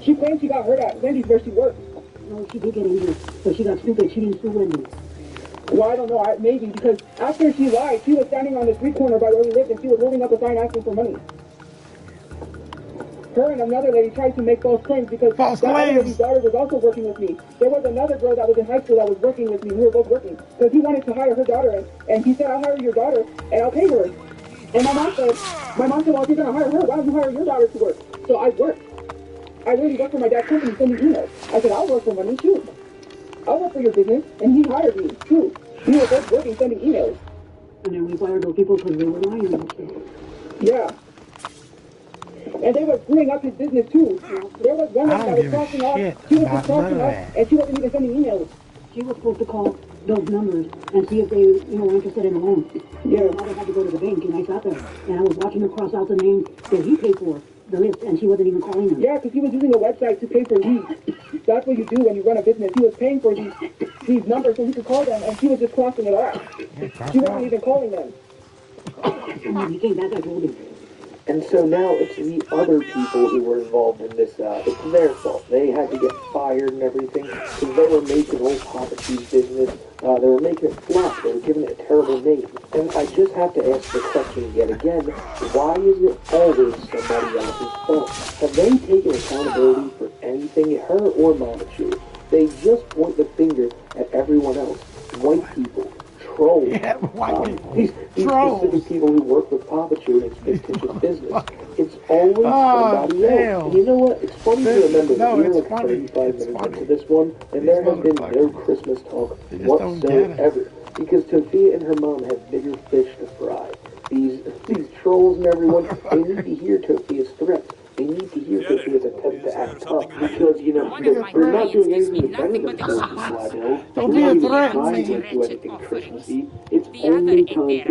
She claims she got hurt at Wendy's where she worked. No, she did get injured, but she got stupid. She didn't sue Wendy's. Well, I don't know, maybe, because after she lied, she was standing on the street corner by where we lived, and she was holding up a sign asking for money. Her and another lady tried to make false claims because that other lady's daughter was also working with me. There was another girl that was in high school that was working with me. We were both working. Because he wanted to hire her daughter, and he said, I'll hire your daughter, and I'll pay her. And my mom said, well, if you're going to hire her, why don't you hire your daughter to work? So I worked. I really worked for my dad's company sending emails. I said, I'll work for money, too. I'll work for your business, and he hired me, too. We were both working, sending emails. And then we fired those people because they were lying. Yeah. And they were screwing up his business, too. There was one that was crossing off. She was just crossing off, and she wasn't even sending emails. She was supposed to call those numbers and see if they, were interested in the loan. Yeah. Now they had to go to the bank, and I sat there, and I was watching her cross out the names that he paid for, the list, and she wasn't even calling them. Yeah, because he was using a website to pay for leads. That's what you do when you run a business. He was paying for these numbers so he could call them, and she was just crossing it off. She wasn't even calling them. And when he came back, I told him. And so now it's the other people who were involved in this, it's their fault. They had to get fired and everything because they were making old Papa Cheese business. They were making it flop. They were giving it a terrible name. And I just have to ask the question yet again, why is it always somebody else's fault? Have they taken accountability for anything, her or Mama Chew? They just point the finger at everyone else. White people. Trolls. Yeah, white people. These Trolls. specific people who work with Papa Chew and it's fictitious business. It's always somebody else. And you know what? It's funny to remember that we were like 35 minutes into this one, and there has been no Christmas talk whatsoever. Because Tophia and her mom have bigger fish to fry. These trolls and everyone, they need to hear Tophia's threats. They need to hear Tophia's attempt to act tough. Because, you know, they're not doing anything to defend themselves in Slidell. Tophia threatened me. Do anything Christmassy. It's only time to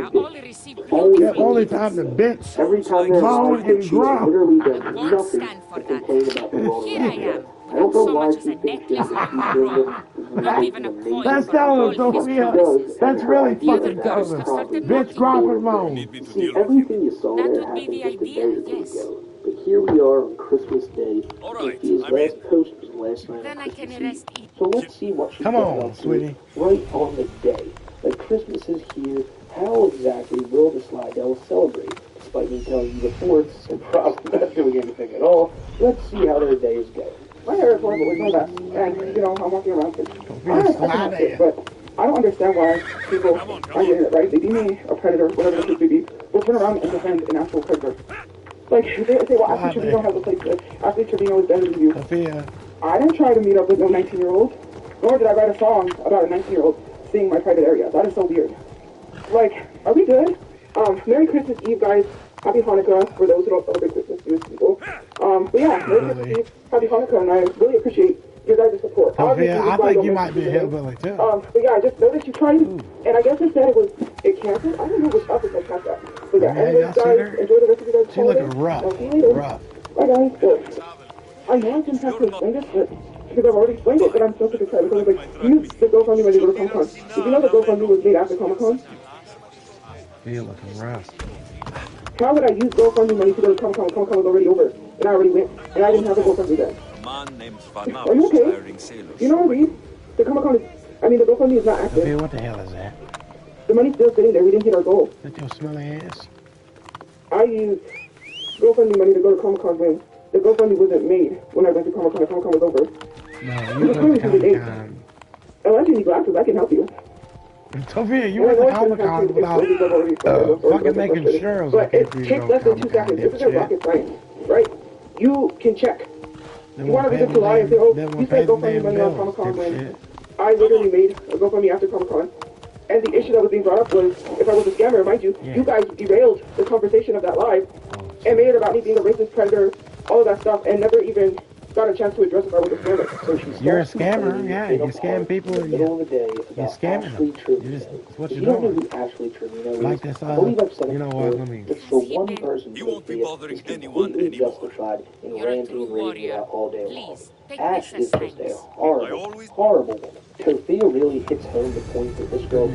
bitch. Only time to bitch. Every time they're Moan and she's growl. literally done nothing to complain about the world around her. I don't know why she thinks she has a future. That's telling them, Sophia. That's really fucking telling them. Bitch, grump and moan. See, everything you saw there happened just a day or two ago. But here we are on Christmas Day. Sophia's last post was last night on Christmas Eve. So let's see what she Come on, sweetie. Right on the day. Like Christmas is here. How exactly will the Slidell celebrate? Despite me telling you the fourths and probably not doing anything at all, let's see how their day is going. My hair is horrible with no vest, and, you know, I'm walking around with it. But I don't understand why people are getting it right. They deem me a predator, whatever the case may be, will turn around and defend an actual predator. Like, they say, well, Ashley Trevino has a place to Ashley Trevino is better than you. Sophia. I didn't try to meet up with no 19-year-old, nor did I write a song about a 19-year-old seeing my private area. That is so weird. Like, are we good? Merry Christmas Eve, guys. Happy Hanukkah for those who don't celebrate Christmas, Jewish people. But yeah, Merry Christmas Eve, Happy Hanukkah, and I really appreciate your guys' support. Sophia, I think you might be a hillbilly too. But yeah, I just noticed you tried, and I guess they said it canceled. I don't know what's up with that contact. But yeah, anyways, guys, enjoy the rest of your guys' She looking rough. I'll see you later. Rough. Bye, guys. I know I didn't have to explain this, but because I've already explained it, but I'm still sick of trying because I was like, use the GoFundMe when you go to Comic-Con. Did you know the GoFundMe was made after Comic-Con? She looking rough. How would I use GoFundMe money to go to Comic-Con? Comic-Con was already over, and I already went, and I didn't have a GoFundMe then. Are you okay? You know what I mean? The Comic-Con is, I mean, the GoFundMe is not active. Sophia, what the hell is that? The money's still sitting there. We didn't hit our goal. Is that your smelly ass? I used GoFundMe money to go to Comic-Con when the GoFundMe wasn't made when I went to Comic-Con. The Comic-Con was over. No, you went to Comic-Con. Unless you need glasses, I can help you. Sophia, you went to Comic-Con without fucking making sure. But it takes less than 2 seconds. This isn't rocket science, right? You can check. You want to be to lie and say, oh, you said GoFundMe money on Comic-Con when I literally made a GoFundMe after Comic-Con. And the issue that was being brought up was, if I was a scammer, mind you, you guys derailed the conversation of that live and made it about me being a racist predator, all of that stuff, and never even got a chance to address if I was a scammer. So you're a scammer, yeah. You scam people. In the middle of the day You scamming them. It's what you're don't know doing. who Ashley Trevino is. Like this, I believe I've said you it know before. what? Let me. It's the one person You won't be Sophia bothering is anyone completely anymore. justified in You're a ranting true and raving warrior. about all day long. Please, take Ash this is as just a thanks. horrible, horrible woman. Sophia really hits home the point that this girl,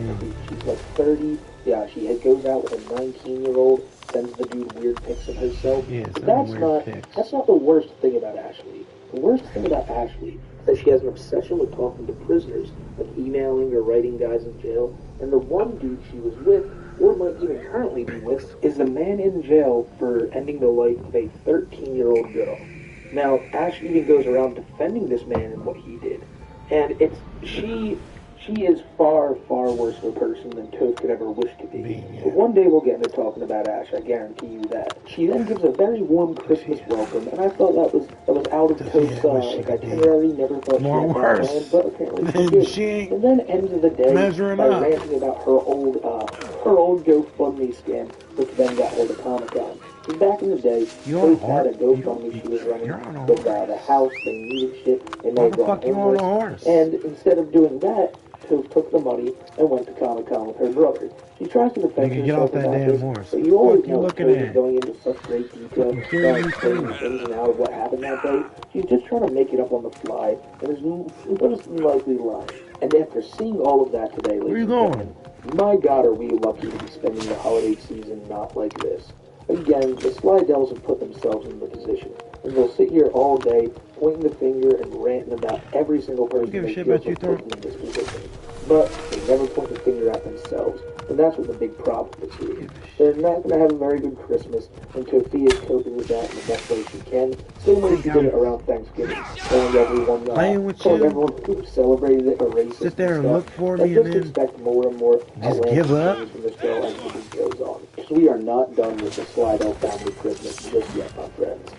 she's like 30. Yeah, she goes out with a 19-year-old, sends the dude weird pics of herself. Yeah, But that's not the worst thing about Ashley. The worst thing about Ashley is that she has an obsession with talking to prisoners, like emailing or writing guys in jail. And the one dude she was with, or might even currently be with, is the man in jail for ending the life of a 13-year-old girl. Now, Ash even goes around defending this man and what he did. And she is far, far worse of a person than Toad could ever wish to be. But one day we'll get into talking about Ash, I guarantee you that. She then gives a very warm Christmas welcome, and I thought that was out of Toad's itinerary. Never thought she had that planned, but apparently she did. And then ends of the day by ranting about her old GoFundMe scam, which then got her to Comic-Con. Because back in the day, Toad had a GoFundMe she was running to buy the house, they needed shit, and they got homeless. And instead of doing that, Toad took the money and went to Comic-Con with her brother. She tries to defend herself about this, but you always know Toad is going into such great detail about explaining the ins and outs of what happened that day. She's just trying to make it up on the fly, and is most likely lying. And after seeing all of that today, ladies and gentlemen, my God, are we lucky to be spending the holiday season not like this. Again, the Slidells have put themselves in the position, and they'll sit here all day, pointing the finger and ranting about every single person they feel put them in this position. But they never point the finger at themselves, and that's what the big problem is here. They're not going to have a very good Christmas, and Tofia's coping with that in the best way she can. Same way she did it around Thanksgiving, telling everyone who celebrated it a racist. Sit there and look for and me just and then expect more and more just give up. from this girl as the week goes on. Because we are not done with the Slidell family Christmas just yet, my friends.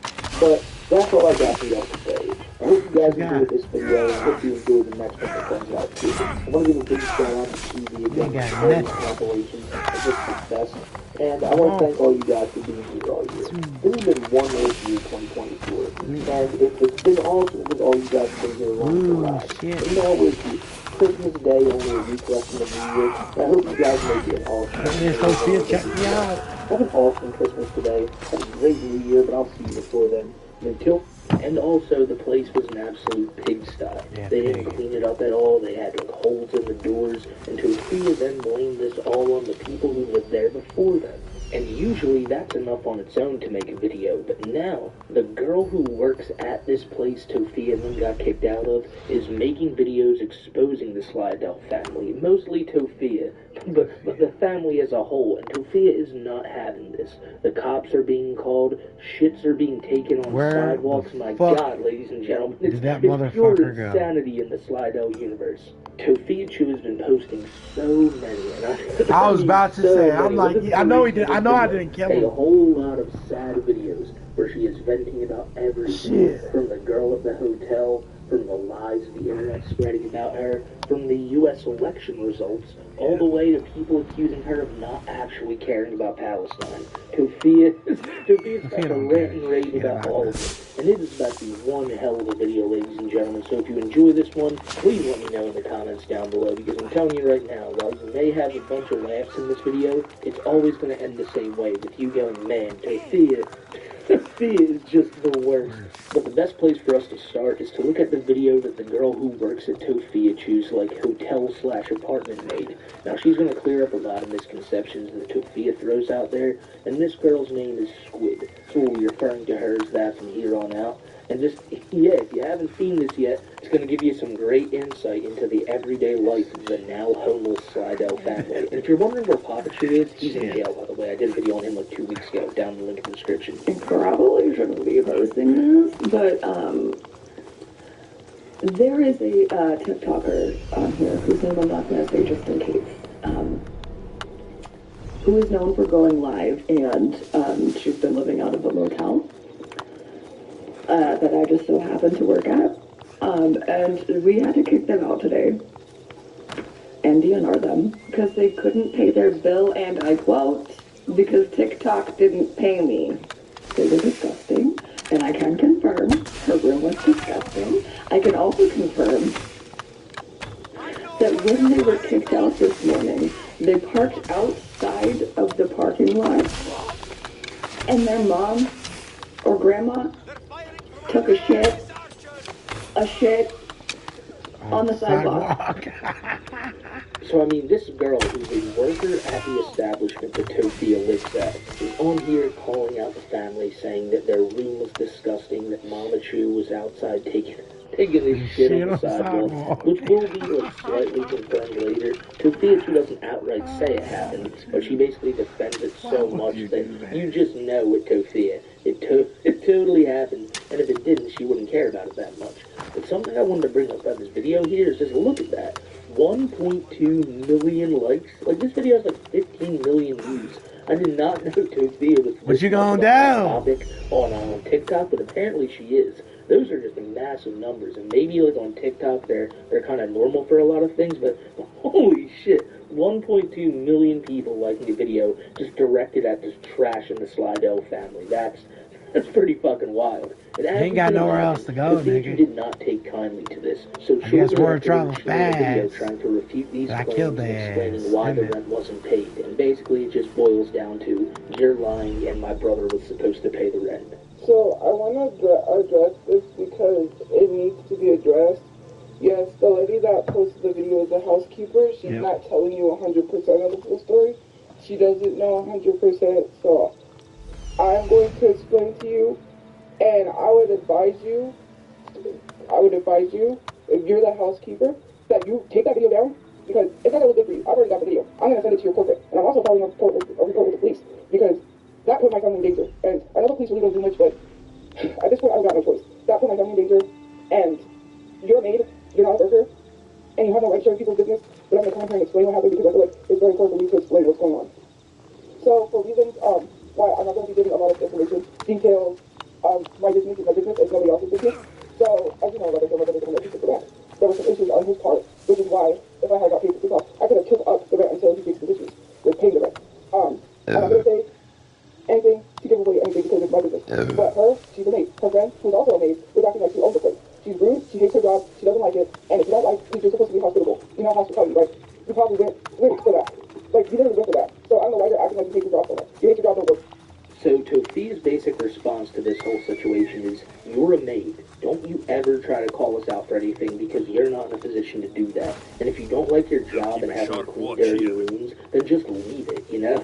But that's all I got for y'all today. I hope you guys enjoyed this video, and I hope you enjoyed the next one that comes out too. I want to give a big shout out to TV again for all these compilations of this success. And I want to thank all you guys for being here all year. This has been one worst year, 2024. And it's been awesome because all you guys have been here along the ride. But you know what, with Christmas Day, only a week left in the new year. I hope you guys make it an awesome check me out. Have an awesome Christmas today. Have a great new year, but I'll see you before then. And also, the place was an absolute pigsty. They didn't clean it up at all. They had like holes in the doors. And Tofia then blamed this all on the people who lived there before them. And usually that's enough on its own to make a video, but now, the girl who works at this place Tofia then got kicked out of is making videos exposing the Slidell family, mostly Tofia, but the family as a whole, and Tofia is not having this. The cops are being called, shits are being taken on sidewalks, my God, ladies and gentlemen, it's pure insanity in the Slidell universe. Tofia Chu has been posting so many, and I was about to say, I'm like, I know he did. I know I didn't kill him. A whole lot of sad videos where she is venting about everything, from the girl at the hotel, from the lies the internet spreading about her, from the U.S. election results, all the way to people accusing her of not actually caring about Palestine. Tofia's got a rant and rave about all of it. And it is about to be one hell of a video, ladies and gentlemen. So if you enjoy this one, please let me know in the comments down below, because I'm telling you right now, while you may have a bunch of laughs in this video, it's always going to end the same way, with you going, man, Tofia is just the worst. But the best place for us to start is to look at the video that the girl who works at Tofia Chu's hotel/apartment made. Now she's going to clear up a lot of misconceptions that Tofia throws out there, and this girl's name is Squid. So we'll be referring to her as that from here on out. And just, if you haven't seen this yet, it's going to give you some great insight into the everyday life of the now homeless Slidell family. And if you're wondering where Puppetry is, he's in jail, by the way. I did a video on him like 2 weeks ago, down in the link in the description. I probably shouldn't be posting this, but, there is a, TikToker on here, whose name I'm not going to say just in case, who is known for going live, and, she's been living out of a motel. That I just so happened to work at. And we had to kick them out today and DNR them because they couldn't pay their bill, and I quote, because TikTok didn't pay me. They were disgusting, and I can confirm her room was disgusting. I can also confirm that when they were kicked out this morning, they parked outside of the parking lot, and their mom or grandma took a shit on the sidewalk. So, I mean, this girl who's a worker at the establishment that Tofia lives at is on here calling out the family, saying that their room was disgusting, that Mama Chu was outside taking this shit on the sidewalk, which will be slightly confirmed later. Tofia Chu doesn't outright say it happened, but she basically defends it so much that you just know with Tofia, it totally happened, and if it didn't, she wouldn't care about it that much. But something I wanted to bring up about this video here is just look at that. 1.2 million likes. Like, this video has like 15 million views. I did not know Tofia was what you gonna do? Topic on TikTok, but apparently she is. Those are just massive numbers, and maybe like on TikTok they're kind of normal for a lot of things, but holy shit, 1.2 million people liking the video just directed at this trash in the Slidell family. That's pretty fucking wild. And ain't got nowhere else to go, nigga. Did not take kindly to this, so I guess we're traveling fast. Trying to refute these claims and explaining why the rent wasn't paid, and basically it just boils down to you're lying and my brother was supposed to pay the rent. So I want to address this because it needs to be addressed. Yes, the lady that posted the video is a housekeeper. She's not telling you 100% of the full story. She doesn't know 100%, so I'm going to explain to you, and I would advise you, if you're the housekeeper, that you take that video down, because it's not going to look good for you. I've already got the video. I'm going to send it to your corporate, and I'm also filing a report with the police, because that put my family in danger. And I know the police really don't do much, but at this point, I've got no choice. That put my family in danger, and you're a maid, you're not a worker, and you have no right sharing people's business, but I'm going to come here and explain what happened, because I feel like it's very important for me to explain what's going on. So, for reasons why I'm not going to be giving a lot of information, details, my business is my business, it's nobody else's business. So, as you know, like I said, my brother's going to for rent. There were some issues on his part, which is why, if I had got paid for this off, I could have took up the rent until he fixed the issues with paying the rent. I'm not going to say anything to give away anything because it's my business. But her, she's a maid. Her friend, who's also a maid, was acting like she owns the place. She's rude, she hates her job, she doesn't like it, and if you don't like, you're supposed to be hospitable. You know hospitality, right? You probably went for that. Like, you didn't went for that. So I don't know why you're acting like you hate your job so much. You hate your job, don't work. So Tofia's basic response to this whole situation is, you're a maid. Don't you ever try to call us out for anything because you're not in a position to do that. And if you don't like your job and having to clean dirty rooms, then just leave it, you know?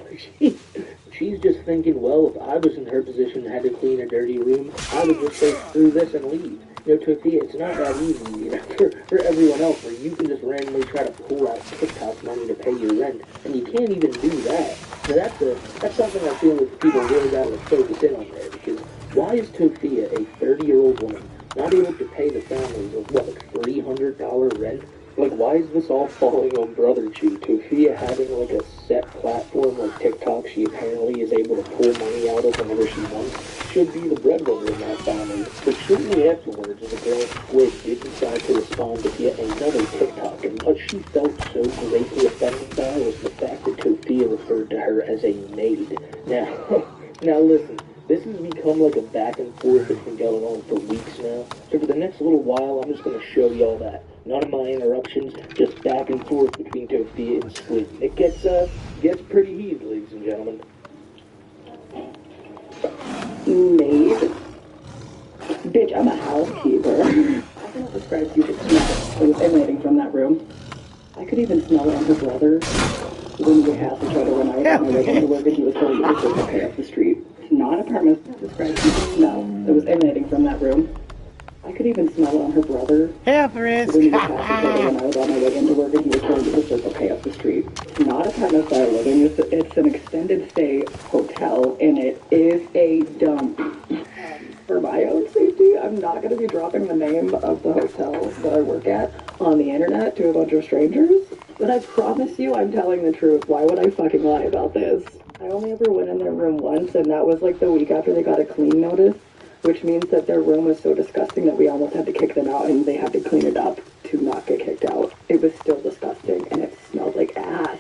She's just thinking, well, if I was in her position and had to clean a dirty room, I would just say, screw this and leave. You know, Tofia, it's not that easy, you know, for everyone else, where you can just randomly try to pull out TikTok money to pay your rent, and you can't even do that. So that's something I feel like people really got to focus in on there, because why is Tofia, a 30-year-old woman, not able to pay the families of, what, like $300 rent? Like, why is this all falling on Brother Chew? Tofia having, like, a set platform like TikTok she apparently is able to pull money out of whenever she wants, should be the breadwinner in that family. But shortly afterwards, the girl Squid did decide to respond with yet another TikTok, and what she felt so greatly offended by was the fact that Tofia referred to her as a maid. Now listen, this has become like a back and forth that's been going on for weeks now, so for the next little while, I'm just going to show y'all that. None of my interruptions, just back and forth between Tofia and Squid. It gets pretty heated, ladies and gentlemen. Maid? Bitch, I'm a housekeeper. I cannot describe to you the smell that was emanating from that room. I could even smell it on her brother when we had each other when I was on my way home to work and he was telling me to pay up the street. It's not apartment. Describe to you the smell that was emanating from that room. I could even smell it on her brother. Catherine! When I was on my way into work and he was telling me to pay up the street. It's not apartment style living, it's an extended stay hotel, and it is a dump. For my own safety, I'm not going to be dropping the name of the hotel that I work at on the internet to a bunch of strangers, but I promise you I'm telling the truth. Why would I fucking lie about this? I only ever went in their room once, and that was like the week after they got a clean notice, which means that their room was so disgusting that we almost had to kick them out, and they had to clean it up to not get kicked out. It was still disgusting, and it smelled like ass.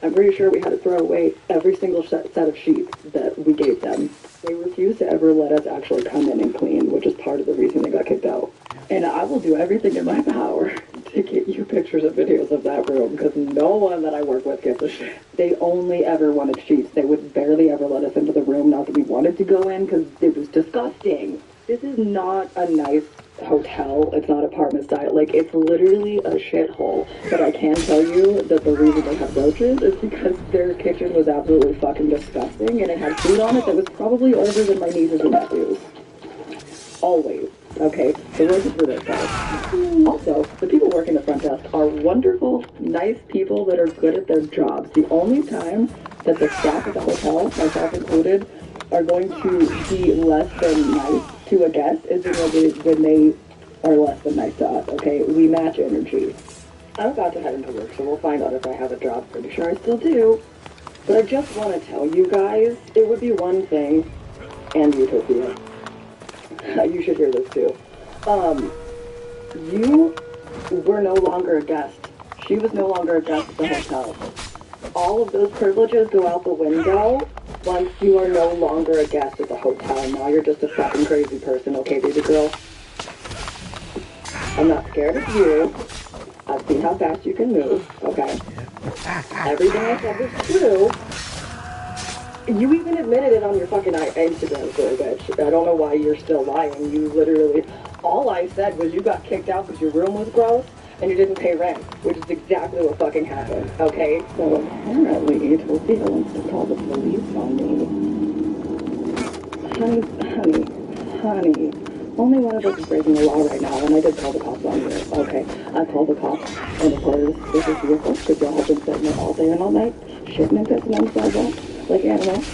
I'm pretty sure we had to throw away every single set of sheets that we gave them. They refused to ever let us actually come in and clean, which is part of the reason they got kicked out. And I will do everything in my power to get you pictures and videos of that room, because no one that I work with gives a shit. They only ever wanted sheets. They would barely ever let us into the room, not that we wanted to go in, because it was disgusting. This is not a nice hotel. It's not apartment style. Like, it's literally a shithole. But I can tell you that the reason they have roaches is because their kitchen was absolutely fucking disgusting, and it had food on it that was probably older than my nieces and nephews. Always. Okay, the roaches were their fault. Also, the people working the front desk are wonderful, nice people that are good at their jobs. The only time that the staff at the hotel, myself included, are going to be less than nice to a guest is when they are less than nice to us, okay? We match energy. I'm about to head into work, so we'll find out if I have a job. Pretty sure I still do. But I just want to tell you guys, it would be one thing, and Utopia. You should hear this too. You were no longer a guest. She was no longer a guest at the hotel. All of those privileges go out the window once you are no longer a guest at the hotel. Now you're just a fucking crazy person, okay, baby girl? I'm not scared of you. I've seen how fast you can move, okay? Everything I said was true. You even admitted it on your fucking Instagram story, bitch. I don't know why you're still lying. You literally... All I said was you got kicked out because your room was gross and you didn't pay rent, which is exactly what fucking happened, okay? So apparently Tofia wants to call the police on me. honey. Only one of us is breaking the law right now, and I did call the cops on you. Okay, I called the cops, and of course, this is vehicle, because y'all have been sitting there all day and all night, shitting and pissing on the sidewalk, like animals.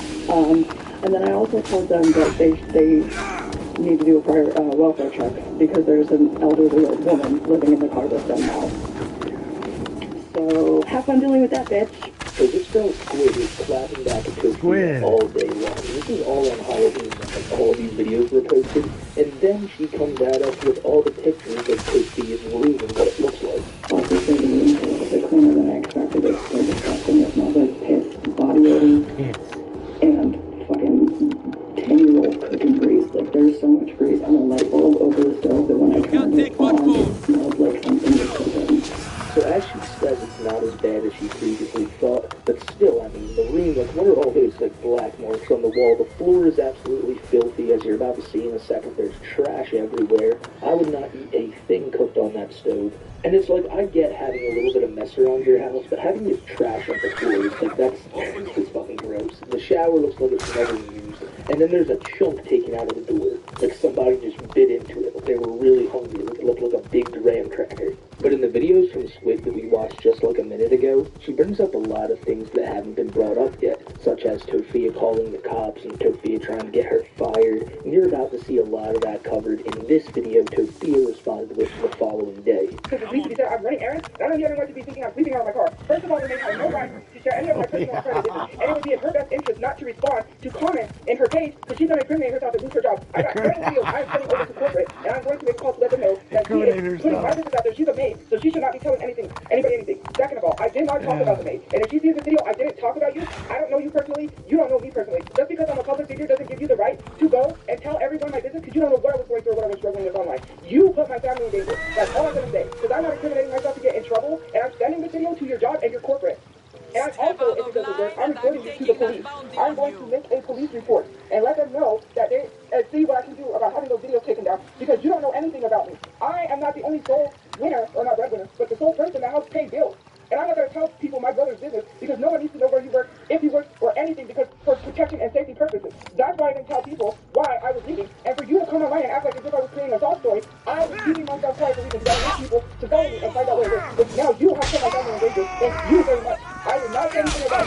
And then I also told them that they need to do a prior welfare check, because there's an elderly woman living in the car with them now. So, have fun dealing with that, bitch. So this girl Squid is clapping back at Sophia all day long. This is all on Halloween, like all these videos were posted. And then she comes at us with all the pictures of Sophia's room and what it looks like. Obviously, the room's a little bit cleaner than I expected. It's still disgusting. It smells like piss, body odor, and fucking 10-year-old cooking grease. Like, there's so much grease on the light bulb over the stove that when I turned it on, it smelled like something was cooking. So as she says, it's not as bad as she previously thought, but still, I mean, the room, like, what are all those, like, black marks on the wall? The floor is absolutely filthy, as you're about to see in a second. There's trash everywhere. I would not eat a thing cooked on that stove. And it's like, I get having a little bit of mess around your house, but having this trash on the floor is like, that's fucking gross. The shower looks like it's never used. And then there's a chunk taken out of the door. Like somebody just bit into it. Like they were really hungry. Like it looked like a big graham cracker. But in the videos from Squid that we watched just like a minute ago, she brings up a lot of things that haven't been brought up yet, such as Tofia calling the cops and Tofia trying to get her fired. And you're about to see a lot of that covered in this video Tofia responded with the following day. Because it needs to be said, I'm running errands. I don't need anyone to be thinking I'm sleeping out of my car. First of all, women have no right to share any of my personal credit business, and it would be in her best interest not to respond to comments in her page because she's going to incriminate herself and lose her job. I got certain deals I'm sending over to corporate, and I'm going to make a call to let them know that she is putting my business out there. She's a maid, so she should not be telling anybody anything. Second of all, I did not talk about the maid, and if she sees this video, I didn't talk about you. I don't know you personally. You don't know me personally. Just because I'm a public figure doesn't give you the right to go and tell everyone my business because you don't know what I was going through or what I was struggling with online. You put my family in danger. That's all I'm going to say. Because I'm not incriminating myself to get in trouble, and I'm sending this video to your job and your corporate. And I'm also, if it doesn't work, I'm reporting you to the police. I'm going to make a police report and let them know that they see what I can do about having those videos taken down because you don't know anything about me. I am not the only sole winner, or not breadwinner, but the sole person that helps pay bills. And I'm not going to tell people my brother's business because no one needs to know where you work, if you work, or anything because for protection and safety purposes. That's why I didn't tell people why I was leaving. And for you to come online and act like as if I was creating a sob story, I was keeping myself quiet for reasons that I want people to follow me and find out where it is. But now you have put my family in danger. Thank you very much. I did not say anything about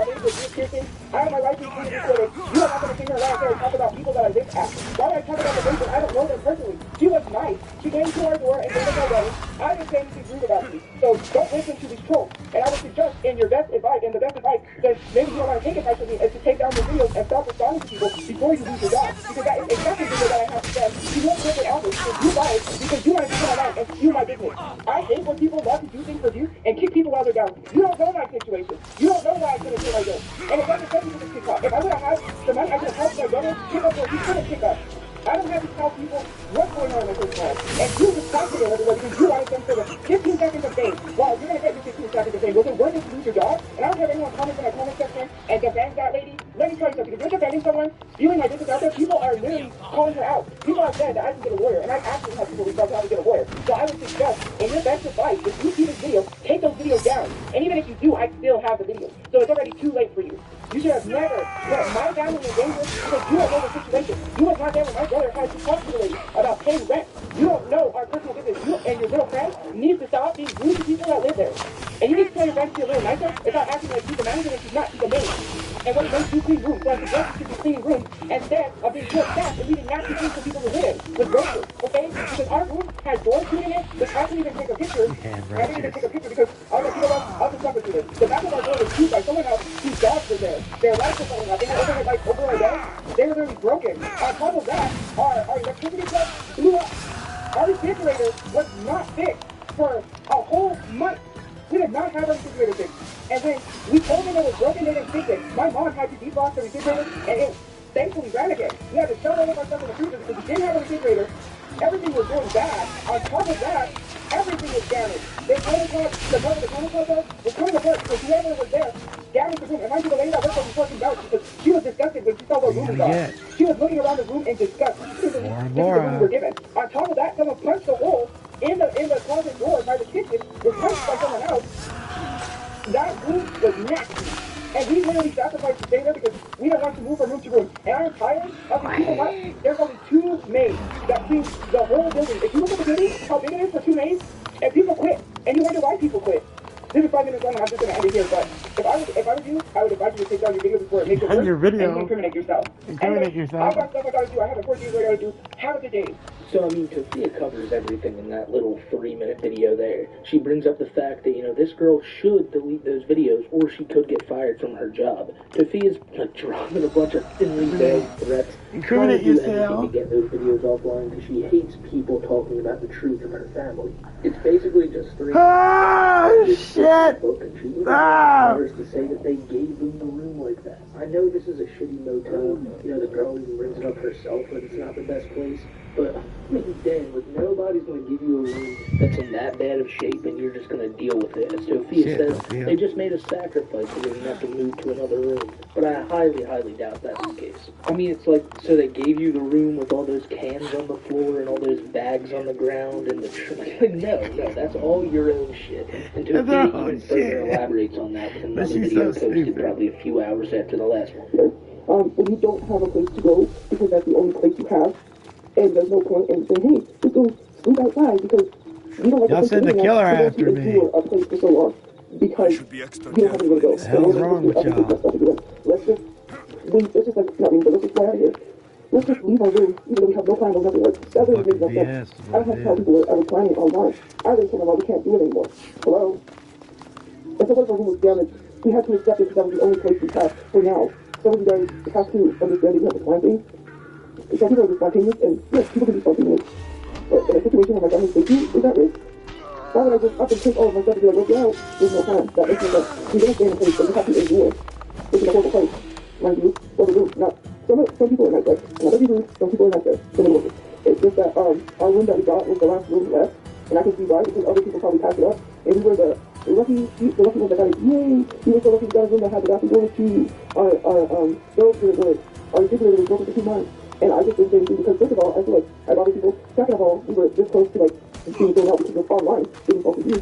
racial piercing. I have my right to be recorded. You are not going to sit here around here and talk about people that I did at. Why would I talk about the person? I don't know them personally. She was nice. She came to our door and gave us our wedding. I didn't say anything rude about you. So don't listen to these trolls. And I would suggest in your best advice, and the best advice that maybe you don't want to take advice from me, is to take down the videos and stop responding to people before you lose your job. Because that is exactly the video that I have to send to your corporate office for you guys because you want to come online and steal my business. I hate when people want to do things for you and kick people while they're down. You don't know my situation. You don't know why I couldn't pay my bills. And it doesn't take me to this TikTok. If I would have had the money, I could have helped my brother pick up where he couldn't pick up. I don't have to tell people what's going on with this call. And you respond to it everybody because you wanted them for the 15 seconds of fame. Wow, you're going to get me 15 seconds of fame. Was it worth it to lose your job? And I don't have anyone comment in my comment section and defend that lady. Let me tell you something. If you're defending someone, spewing my business out there, people are literally calling her out. People have said that I can get a lawyer, and I actually have people reach out to how to get a lawyer. So I would suggest, in your best advice, if you see this video, take those videos down. And even if you do, I still have the videos. So it's already too late for you. You should have never put my family in danger because you don't know the situation. You was not there when my brother had to talk to the lady about paying rent. You don't know our personal business. You and your little friend need to stop being rude to people that live there. And you need to tell your friends to be a little nicer without acting like she's the manager and she's not. She's a maid. And what makes you clean rooms? So I suggest you should be cleaning rooms instead of being short staffed and leaving nasty things for people to live in with roaches. Okay? Because our room has doors in it, which I can even take a picture. I didn't even take a picture because I was like, you know what? I'll just suffer through this. The back of our door was used by someone else whose dogs were there. Their lights were falling out. They had overhead lights over our bed. They were literally broken. On top of that, our electricity plug blew up. Our refrigerator was not fixed for a whole month. We did not have our refrigerator fixed. And when we told them it was broken, they didn't fix it. My mom had to defrost the refrigerator, and it thankfully ran again. We had to shove all of our stuff in the freezer because we didn't have a refrigerator. Everything was going bad. On top of that, everything was damaged. The countertop was coming apart because whoever was there damaged the room. And mind you, the lady that worked there was working out because she was disgusted when she saw what room was on. She was looking around the room in disgust. This is the room we were given. On top of that, someone punched the wall in the closet door by the kitchen. Was punched by someone else. That room was nasty. And we literally sacrificed to stay there because we don't want to move from room to room. And I am tired of these people. There's only 2 maids that clean the whole building. If you look at the building, how big it is for 2 maids, and people quit. And you wonder why people quit. This is 5 minutes long, and I'm just going to end it here. But if I was you, I would advise you to take down your video before it makes it worse. Your video. And incriminate yourself. Incriminate yourself. I've got stuff I got to do. I have important things I got to do. Have a good day. So, I mean, Tofia covers everything in that little 3-minute video there. She brings up the fact that, you know, this girl should delete those videos or she could get fired from her job. Tofia's, like, dropping a bunch of thinly veiled threats. Incriminate yourself. To get those videos offline because she hates people talking about the truth of her family. It's basically just 3 shit! to say that they gave them the room like that. I know this is a shitty motel. You know, the girl even brings it up herself that it's not the best place. But, I mean, damn, like, nobody's going to give you a room that's in that bad of shape and you're just going to deal with it. As Tofia says, they just made a sacrifice so they didn't have to move to another room. But I highly, highly doubt that's the case. I mean, it's like, so they gave you the room with all those cans on the floor and all those bags on the ground and the like, no, that's all your own shit. And Tofia even further elaborates on that with another video posted probably a few hours after the last one. When you don't have a place to go because that's the only place you have, and there's no point in saying, hey, just go sleep outside because you don't like y'all send the killer after me. A place for so long because you don't have anywhere to go. What the hell's wrong with y'all? Let's just leave. Let's just like not me, but let's just fly out of here. Let's just leave our room, even though we have no plan or nothing. Like that doesn't make no sense. I don't have to tell people I was planning online. I already told them we can't do it anymore. Hello. And so what if our room was damaged? We had to accept it because that was the only place we had for now. Some of you guys have to understand that you have to plan things. Some people are just spontaneous, and yes, people can be spontaneous. But in a situation where my family's safety is at risk, why would I just up and take all of my stuff and be like, okay, out? There's no plan. That makes no sense. You're going to stay in a place that you have to endure. This is a horrible place. Mind you, or the room. Now, some people are nice, right? Not every room, some people are nice there. Some people are. It's just that our room that we got was the last room left, and I can see why, because other people probably passed it up, and we were the lucky ones that got it. Yay! We were so lucky we got a room that had the bathroom door to our stove was, our refrigerator was broken for 2 months. And I just didn't say anything because, first of all, I feel like I bother people. Second of all, we were this close to, like, being thrown out because it was online. It was supposed to be.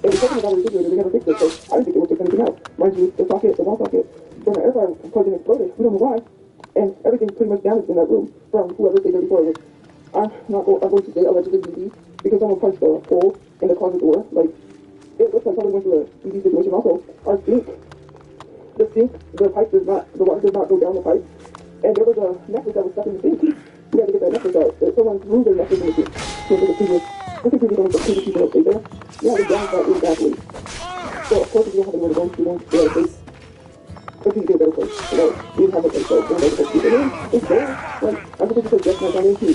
And because of the refrigerator, they never fixed it, so I didn't think it would fix anything out. Mind you, the wall socket, when the air fryer plug-in exploded, we don't know why. And everything's pretty much damaged in that room from whoever stayed there before, which I'm going to say allegedly DD, because someone punched a hole in the closet door. Like, it looks like someone went through a DD situation. Also, our sink, the pipe does not, the water does not go down the pipe. And there was a necklace that was stuck in the sink. We had to get that necklace out. Someone threw their necklace in the sink. So the previous people that stayed there, yeah, they damaged that really badly. So of course if you don't have anywhere to go, you won't get a place. Until you get a better place. You know, you didn't have a place, so you don't have a place. People there, it's there. Like, I'm supposed to say yes, my family to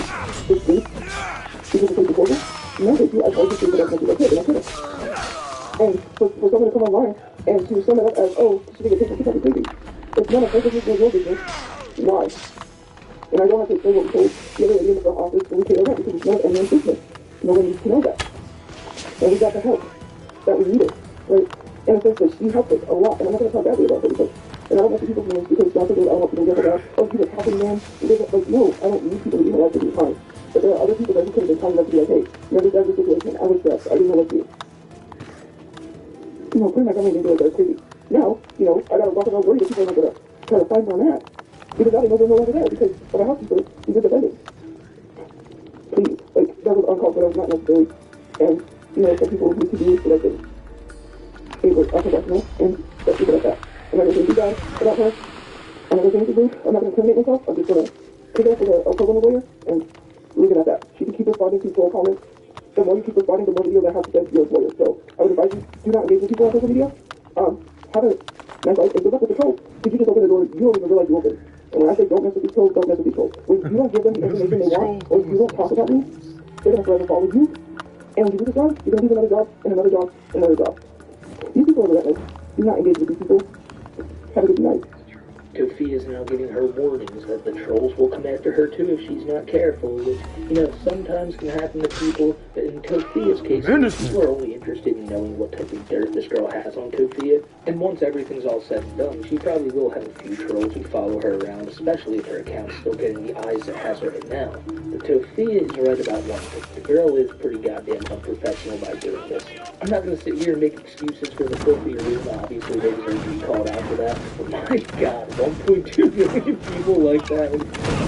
this sink. Because it's before me. No, they do. I told you that I was going to do and I couldn't. And for someone to come online and to sum it up as, oh, she didn't get taken, she's crazy. It's none of her business, it's your business. Why? And I don't have to say what we told the other lady in the office when we paid our rent because it's not anyone's business. No one needs to know that. And we got the help that we needed, right? And I think that she helped us a lot, and I'm not going to talk badly about her because, and I don't want the people's names because John said, I don't want people to get her out. Oh, she's a talking man. Like, no, I don't need people to be in my life to be fine. But there are other people that who could have been kind enough to be like, hey, remember that situation? I was stressed. I didn't know what to do. You know, putting my family into it, that's crazy. Now, you know, I got to walk around worried that people are not going to try to find where I'm at. Because now they know they're no longer there because of a housekeeper who's independent. Please, like, that was uncalled for, that was not necessary. And, you know, some people need to do so that they were unprofessional and stuff people like that. I'm not going to say you guys about her. I'm not going to say anything. I'm not going to incriminate myself. I'm just going to take it up with a pro bono lawyer and leave it at that. She can keep responding to troll comments. The more you keep responding, the more videos I have to send to your lawyer. So I would advise you, do not engage with people on social media. Have a nice life and good luck with the troll. If you just open the door, you don't even realize you open. And when I say don't mess with these trolls, don't mess with these trolls. When you don't give them the information they want, or you don't talk about me, they're going to forever follow you. And when you do this job, you're going to do another job, and another job, and another job. These people are relentless. Do not engage with these people. Have a good night. Tofia is now giving her warnings that the trolls will come after her too if she's not careful, which, you know, sometimes can happen to people. But in Tofia's case, people are only interested in knowing what type of dirt this girl has on Tofia. And once everything's all said and done, she probably will have a few trolls who follow her around, especially if her account's still getting the eyes it has right now. But Tofia is right about one thing. The girl is pretty goddamn unprofessional by doing this. I'm not going to sit here and make excuses for the filthy room. Obviously, they deserve to be called out for that. But my God, 1.2 million people like that. And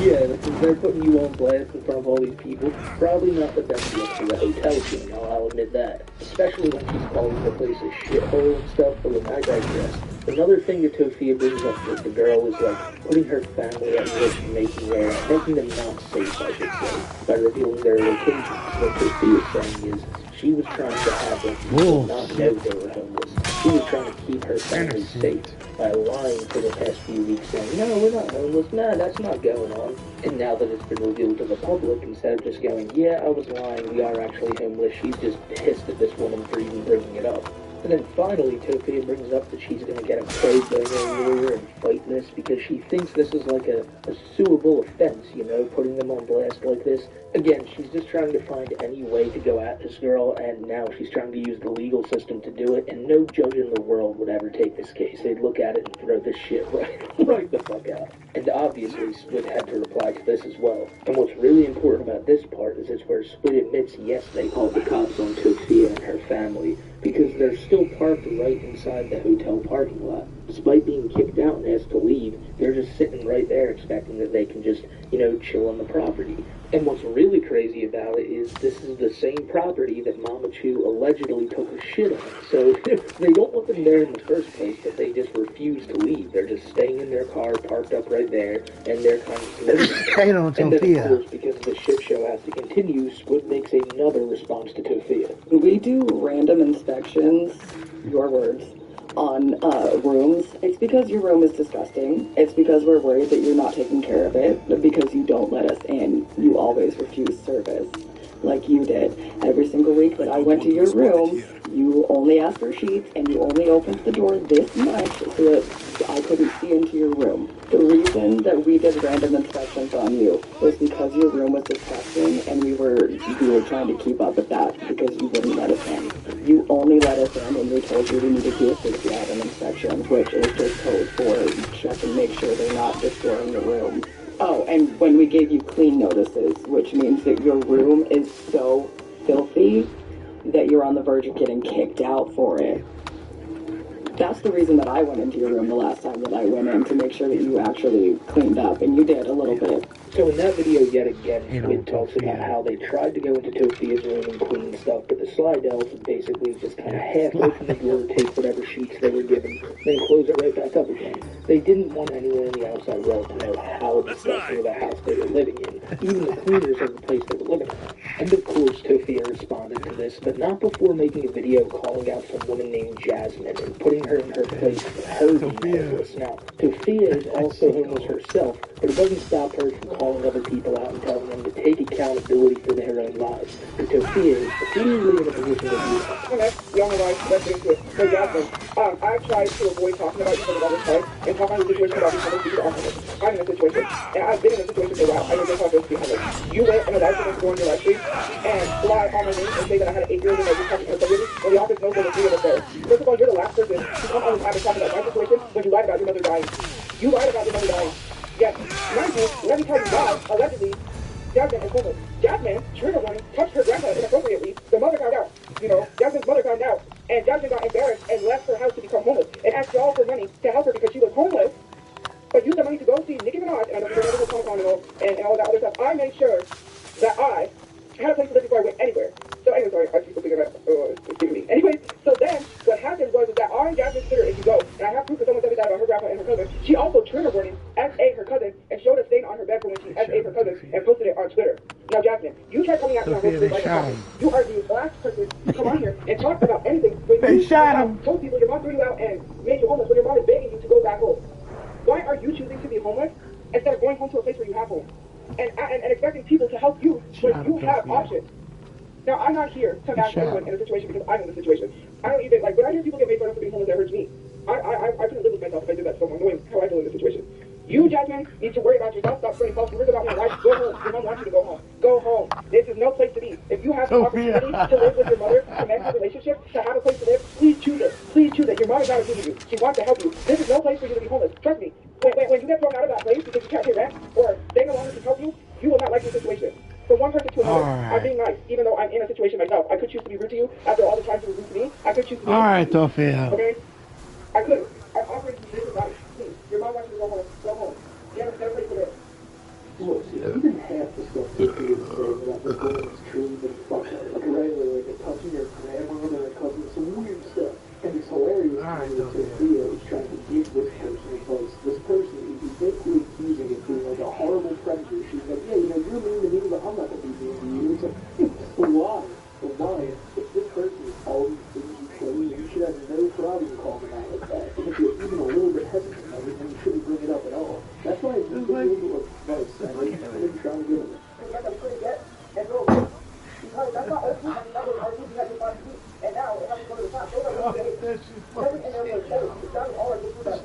yeah, they're putting you on blast in front of all these people. Probably not the best look for the hotel scene, I'll admit that. Especially when she's calling the place a shithole and stuff, but look, I digress. Another thing that Tofia brings up with the girl is like putting her family at risk and making them not safe, I should say, by revealing their locations. What Tofia is saying is she was trying to have them not know they were homeless. She was trying to keep her family safe by lying for the past few weeks, saying, no, we're not homeless, nah, that's not going on. And now that it's been revealed to the public, instead of just going, yeah, I was lying, we are actually homeless, she's just pissed at this woman for even bringing it up. And then finally, Tofia brings up that she's going to get a pro-bono lawyer and fight this because she thinks this is like a suable offense, you know, putting them on blast like this. Again, she's just trying to find any way to go at this girl, and now she's trying to use the legal system to do it, and no judge in the world would ever take this case. They'd look at it and throw this shit right the fuck out. And obviously, Squid had to reply to this as well. And what's really important about this part is it's where Squid admits, yes, they called the cops on Tofia and her family, because they're still parked right inside the hotel parking lot. Despite being kicked out and asked to leave, they're just sitting right there expecting that they can just, you know, chill on the property. And what's really crazy about it is this is the same property that Mama Chu allegedly took a shit on. So they don't want them there in the first place, but they just refuse to leave. They're just staying in their car, parked up right there, and they're kind of sleeping. And then, of course, because the shit show has to continue, Squid makes another response to Tofia. We do random inspections, your words, on rooms. It's because your room is disgusting. It's because we're worried that you're not taking care of it, because you don't let us in. You always refuse service, like you did. Every single week that I went to your room, you only asked for sheets, and you only opened the door this much so that I couldn't see into your room. The reason that we did random inspections on you was because your room was disgusting, and we were trying to keep up with that because you wouldn't let us in. You only let us in when we told you we needed to do a safety item inspection, which is just code for check and make sure they're not destroying the room. Oh, and when we gave you clean notices, which means that your room is so filthy that you're on the verge of getting kicked out for it. That's the reason that I went into your room the last time that I went in, to make sure that you actually cleaned up, and you did a little bit. So in that video, yet again, Squid talks about how they tried to go into Tofia's room and clean stuff, but the slide elves would basically just kind of half open the door, take whatever sheets they were given, then close it right back up again. They didn't want anyone in the outside world to know how disgusting of a house they were living in, even the cleaners of the place they were living in. And of course, Tofia responded to this, but not before making a video calling out some woman named Jasmine and putting her in her place for her being homeless. Now, Tofia is also homeless herself, but it doesn't stop her from calling other people out and telling them to take accountability for their own lives. And Tofia is clearly in a position to do that. Okay, y'all know why that's into it. So Jasmine, I've tried to avoid talking about you for the longest time and talk about the situation about homeless people are homeless. I'm in a situation, and I've been in a situation for a while. I know how to be homeless. You went and advised me to go on your live stream and fly on my name and say that I had an 8-year-old and I was talking to somebody when the office knows there were 3 of us there. First of all, you're the last person to come on this app and talk about my situation when you lied about your mother dying. You lied about your mother dying. Yes. Mind you, let me tell you why, allegedly, Jasmine is homeless. Jasmine, trigger warning, touched her grandma inappropriately. The mother found out. You know, Jasmine's mother found out. And Jasmine got embarrassed and left her house to become homeless and asked y'all for money to help her because she was homeless. But used the money to go see Nicki Minaj, and I know you remember the Comic-Con and all that other stuff. I made sure that I had a place to live before I went anywhere. So anyway, sorry, I keep thinking about excuse me. Anyway, so then what happened was that on Jasmine's Twitter, if you go, and I have proof that someone said that about her grandpa and her cousin, she also trigger warning SA her cousin and showed a stain on her bed from when she SA her cousin and posted it on Twitter. Now Jasmine, you tried coming out to my home like a You are the last person to come on here and talk about anything when you told people your mom threw you out and made you homeless when your mom is begging you to go back home. Why are you choosing to be homeless instead of going home to a place where you have home? And expecting people to help you when you have options. Now, I'm not here to bash anyone in a situation because I'm in the situation. I don't even, like, when I hear people get made fun of for being homeless, that hurts me. I couldn't live with myself if I did that to someone, knowing how I feel in this situation. You, Jasmine, need to worry about yourself. Stop spreading false rumors about me and life. Go home. Your mom wants you to go home. Go home. This is no place to be. If you have the opportunity to live with your mother, to mend your relationship, to have a place to live, please choose it. Please choose it. Your mom is not abusing you. She wants to help you. This is no place for you to be homeless. Trust me. When you get thrown out of that place because you can't pay rent, or they no longer can help you, you will not like your situation. From one person to another, I'm being nice, even though I'm in a situation myself. I could choose to be rude to you after all the times you were rude to me. I could choose to be. All right, Sophia. Okay? I could. I'm offering you this advice. Please. Your mom wants you to go home. Go home. Get a place to live. Look, see, even half the stuff that you say about the girl is true, but it's fucked up. Like, regularly, like, touching your grandmother and cousin, some weird stuff. And it's hilarious to Sophia is trying to give this person advice. This person, he's basically accusing it being like a horrible predator. She's like, yeah, you know, you're mean to me, but I'm not going to be mean to you. It's like, why? But why? If this person is all these things you claim, you should have no problem calling them out like that. And if you're even a little bit hesitant of it, then you shouldn't bring it up at all. That's why it's just a little advice. I'm trying to give it. Because that's not open, and that was our losing at your body feet. And now, it has to go to the top. Those are all our good food that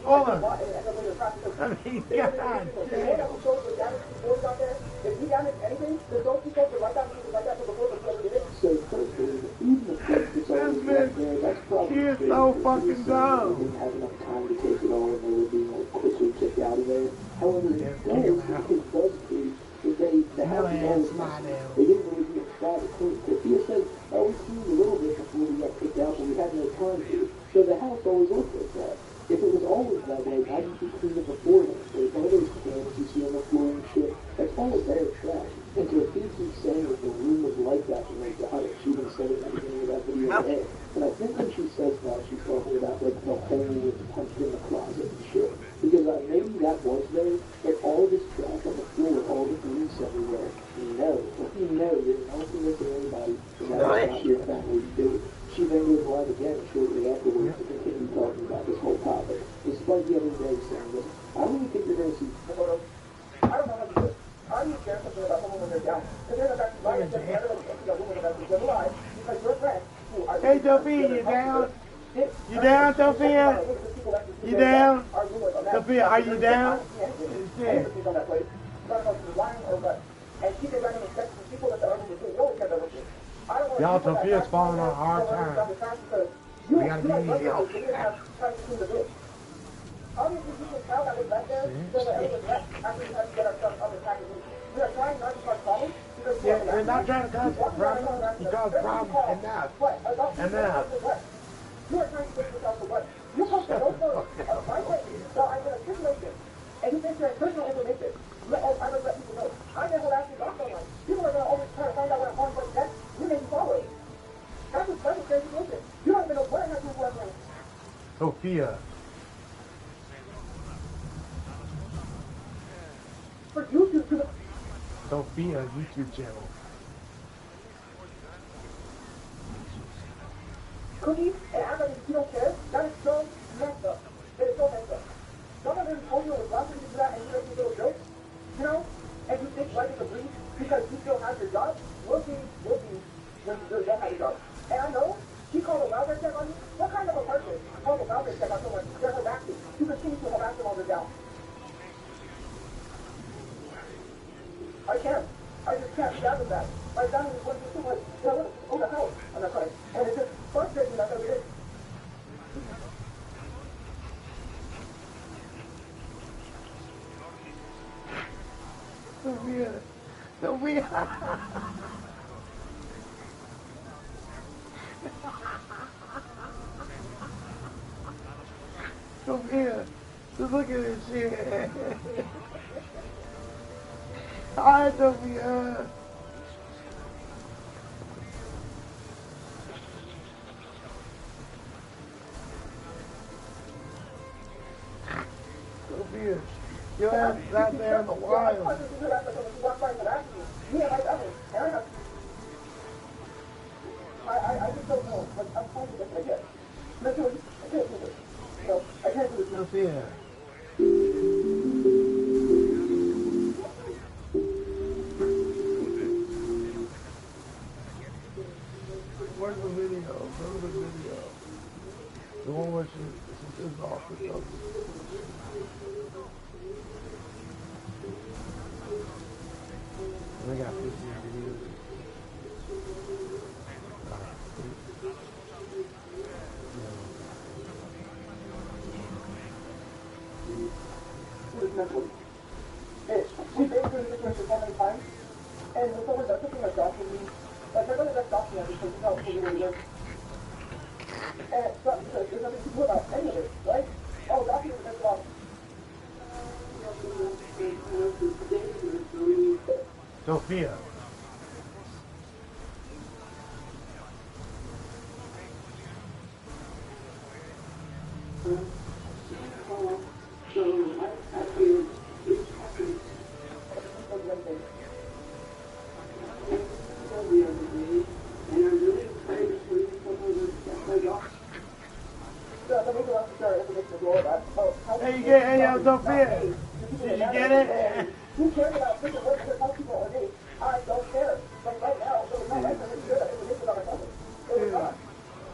I mean, God. if you damage anything, then those people would write down things like that before the people did it. So, personally, even if it's always right there, that's probably She is so fucking dumb. They didn't have enough time to take it all, and they were being like quickly kicked out of there. However, it does prove that the house is always they didn't really get tried to clean. Sophia said, oh, we cleaned a little bit before we got kicked out, but we had no time to. So the house always looked like that. If it was always that way, why didn't you clean it beforehand? There's all those cans you see on the floor and shit. That's all their trash. And Sophia keeps saying that the room was like that when they got it. She even said it at the beginning of that video today. And I think when she says that, she's talking about like the hole with the punched in the closet and shit. Because maybe that was there, but all this trash on the floor, all the grease everywhere, you know there's nothing missing anybody, and that's not your family to do it. She then goes live again shortly afterwards to continue talking about this whole topic, despite the other day saying this. I don't even think you're going to see photos. I don't know how to do it. I need to share something about someone when they're down. Because they're not actually lying and saying, they're alive because your friends who are... Hey, Sophia, you down? You down, Sophia? You down? Sophia, are you down? Yeah. Y'all, Sophia's falling on a hard time. We gotta be easy. Obviously, you can tell that was left there, so that it was left after we had to get our stuff out of the packages. We are trying not to cause problems. Yeah, we're not trying to cause problems. You cause problems enough. Enough. You are trying to get yourself to what? You posted no photos of my place while I'm in a situation, and you think you're personal information. I would let people know. I never actually got online. People are going to always try to find out what I'm on, but then you may be following. That's a special situation. You don't even know where I have people online. Sophia. For YouTube to the... Sophia YouTube channel. Cookies and act like you don't care. That is so messed up. It is so messed up. Someone really told you it was laughing to do that and you make these little jokes, you know? And you think life is a breeze because you still have your job? We'll see when you don't have your job. And I know she called a welfare check on you. What kind of a person called a welfare check on someone they're harassing? You continue to harass them on their down. I can't. I just can't fathom that. My family is going through too much. Oh, the hell. I'm not sorry. And it's just frustrating that every day. Sophia. Sophia. Sophia. Just look at this shit. Hi, Sophia. Sophia, you have sat there in the wild. I just don't know. I'm finding this again. I can't do it. No, I can't do it. Sophia. Where's the video? Go to the video. The one where she is off the show. They got 15 videos. We've been through this situation so many times, and it's always like something like that for me. Like, I really just talking to because you know who really live. And it's not because there's nothing to do about any of it, right? Oh, document this about. Sophia. Hey, you get, hey, yo, Sophia. Did you get it? Who cares about freaking what other people are doing? I don't care. But right now, it was not right for me to do that. It was about my family. It was not.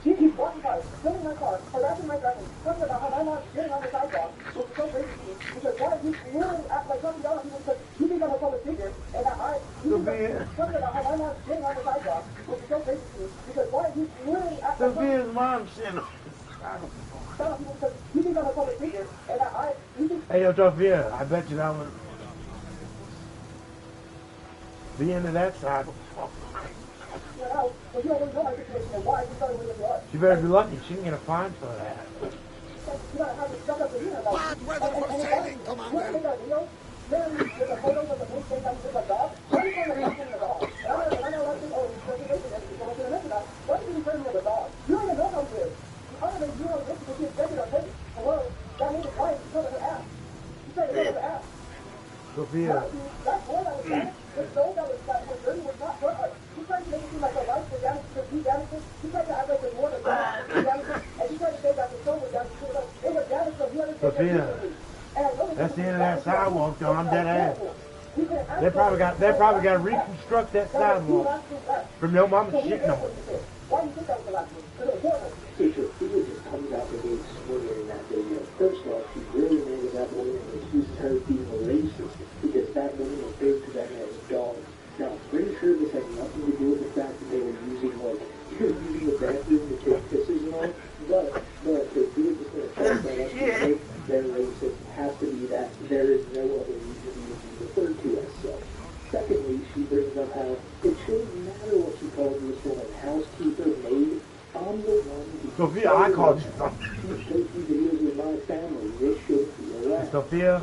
She keeps walking by, filling my car, harassing my family, talking about how my mom's getting on the sidewalk, which is so crazy to me. Because why are you literally act like talking down on people because you think I'm a public figure, and that talking about how my mom's getting on the sidewalk, which is so crazy to me. Because why are you literally act like Sophia's mom shit. you think I'm a public figure, and that Hey, yo, Sophia, I bet you that one. The end of that side. She better be lucky. She can get a fine for that. Weather for sailing, Commander. Sophia. Sophia, that's the end of that sidewalk, though. I'm dead ass. They probably got to reconstruct that sidewalk from your mama's shitting on it. Sophia just comes out the gate swinging in that video. First off, she's really mad at that woman and accuses her of being a racist because that woman referred to them as dogs. Now, I'm pretty sure this had nothing to do with the fact that they were using, like, using the bathroom to take pisses and all, but Sophia just going to chalk that up and say they're racist. It has to be that there is no other reason to be referred to as such. Secondly, she brings up how it shouldn't matter what she calls this woman, housekeeper, maid. I'm the one who... Sophia, I called you something. Videos with my family. This should be allowed. Sophia,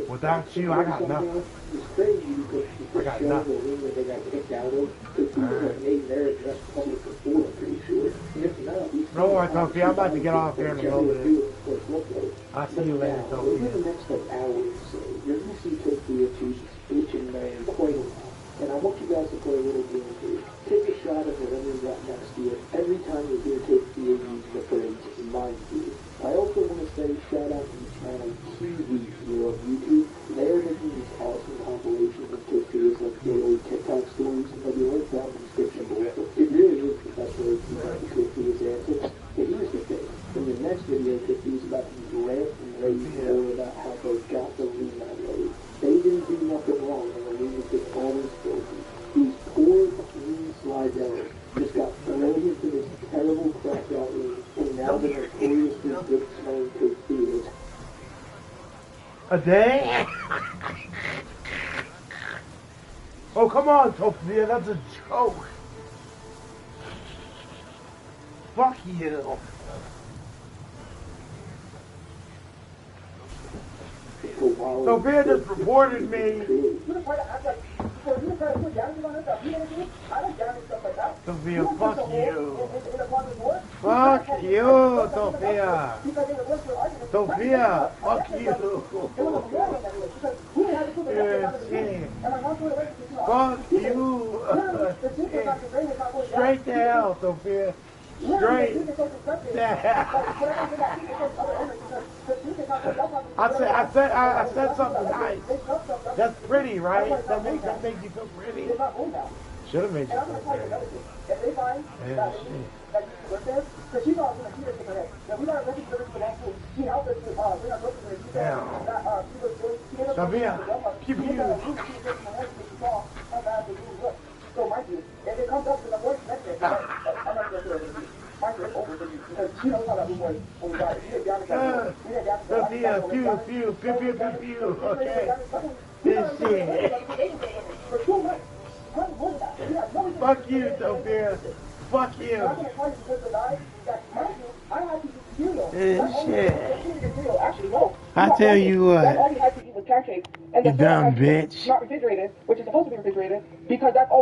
without you, I got nothing. It's crazy because I got nothing. the room that they got kicked out of because people have made their address public before, I'm pretty sure. And if not, Don't worry, Sophia, I'm about to get off here in a little bit. I'll see you later, Over Sophia. the next hour or so, you're going to see Sophia choose speech and man quite a lot. And I want you guys to play a little game here. Take a shot of whatever you got next to you every time you hear Sophia use the phrase mind you. I also want to say shout out to the channel Kiwi here on YouTube. They're making these awesome compilations of Sophia's like daily TikTok stories, and they'll be linked down in the description below. It really is the best way to keep up with Sophia's antics. But here's the thing. In the next video, Sophia's about to rant and rave more about how they got the remarried. They didn't do nothing wrong, and the room was just always filthy. These poor green Slidell just got thrown into this terrible crap out room, and now they're notoriously good smelling tortillas. A day? Oh, come on, Sophia, that's a joke. Fuck you. Sophia just reported me. Sophia, fuck you. Fuck you, Sophia. Sophia, fuck you. Fuck you. Straight to hell, Sophia. Straight to hell. I said something nice. That's pretty, right? That makes you feel pretty. Should have made you And I'm going to tell you another thing. If they find that lady that used to work there, because she thought I was going to keep her head. Now, we got a record service for that school. She helped us to bring our groceries and she said that she was doing, she ended up Sophia, she was taking her head because she saw how bad the room looked. So, mind you, if it comes up to the voice next to it, I'm not going to do it. Mind you, it's over for you. Because she knows how that room was when we got it. We didn't damage that room. We didn't damage that room. Sophia, pew. Okay. This shit. For 2 months. Fuck you, Sophia. Fuck you. This shit. I tell you what. All we had to eat was pancakes. And you dumb bitch. not refrigerated, which is supposed to be refrigerated, because that's all we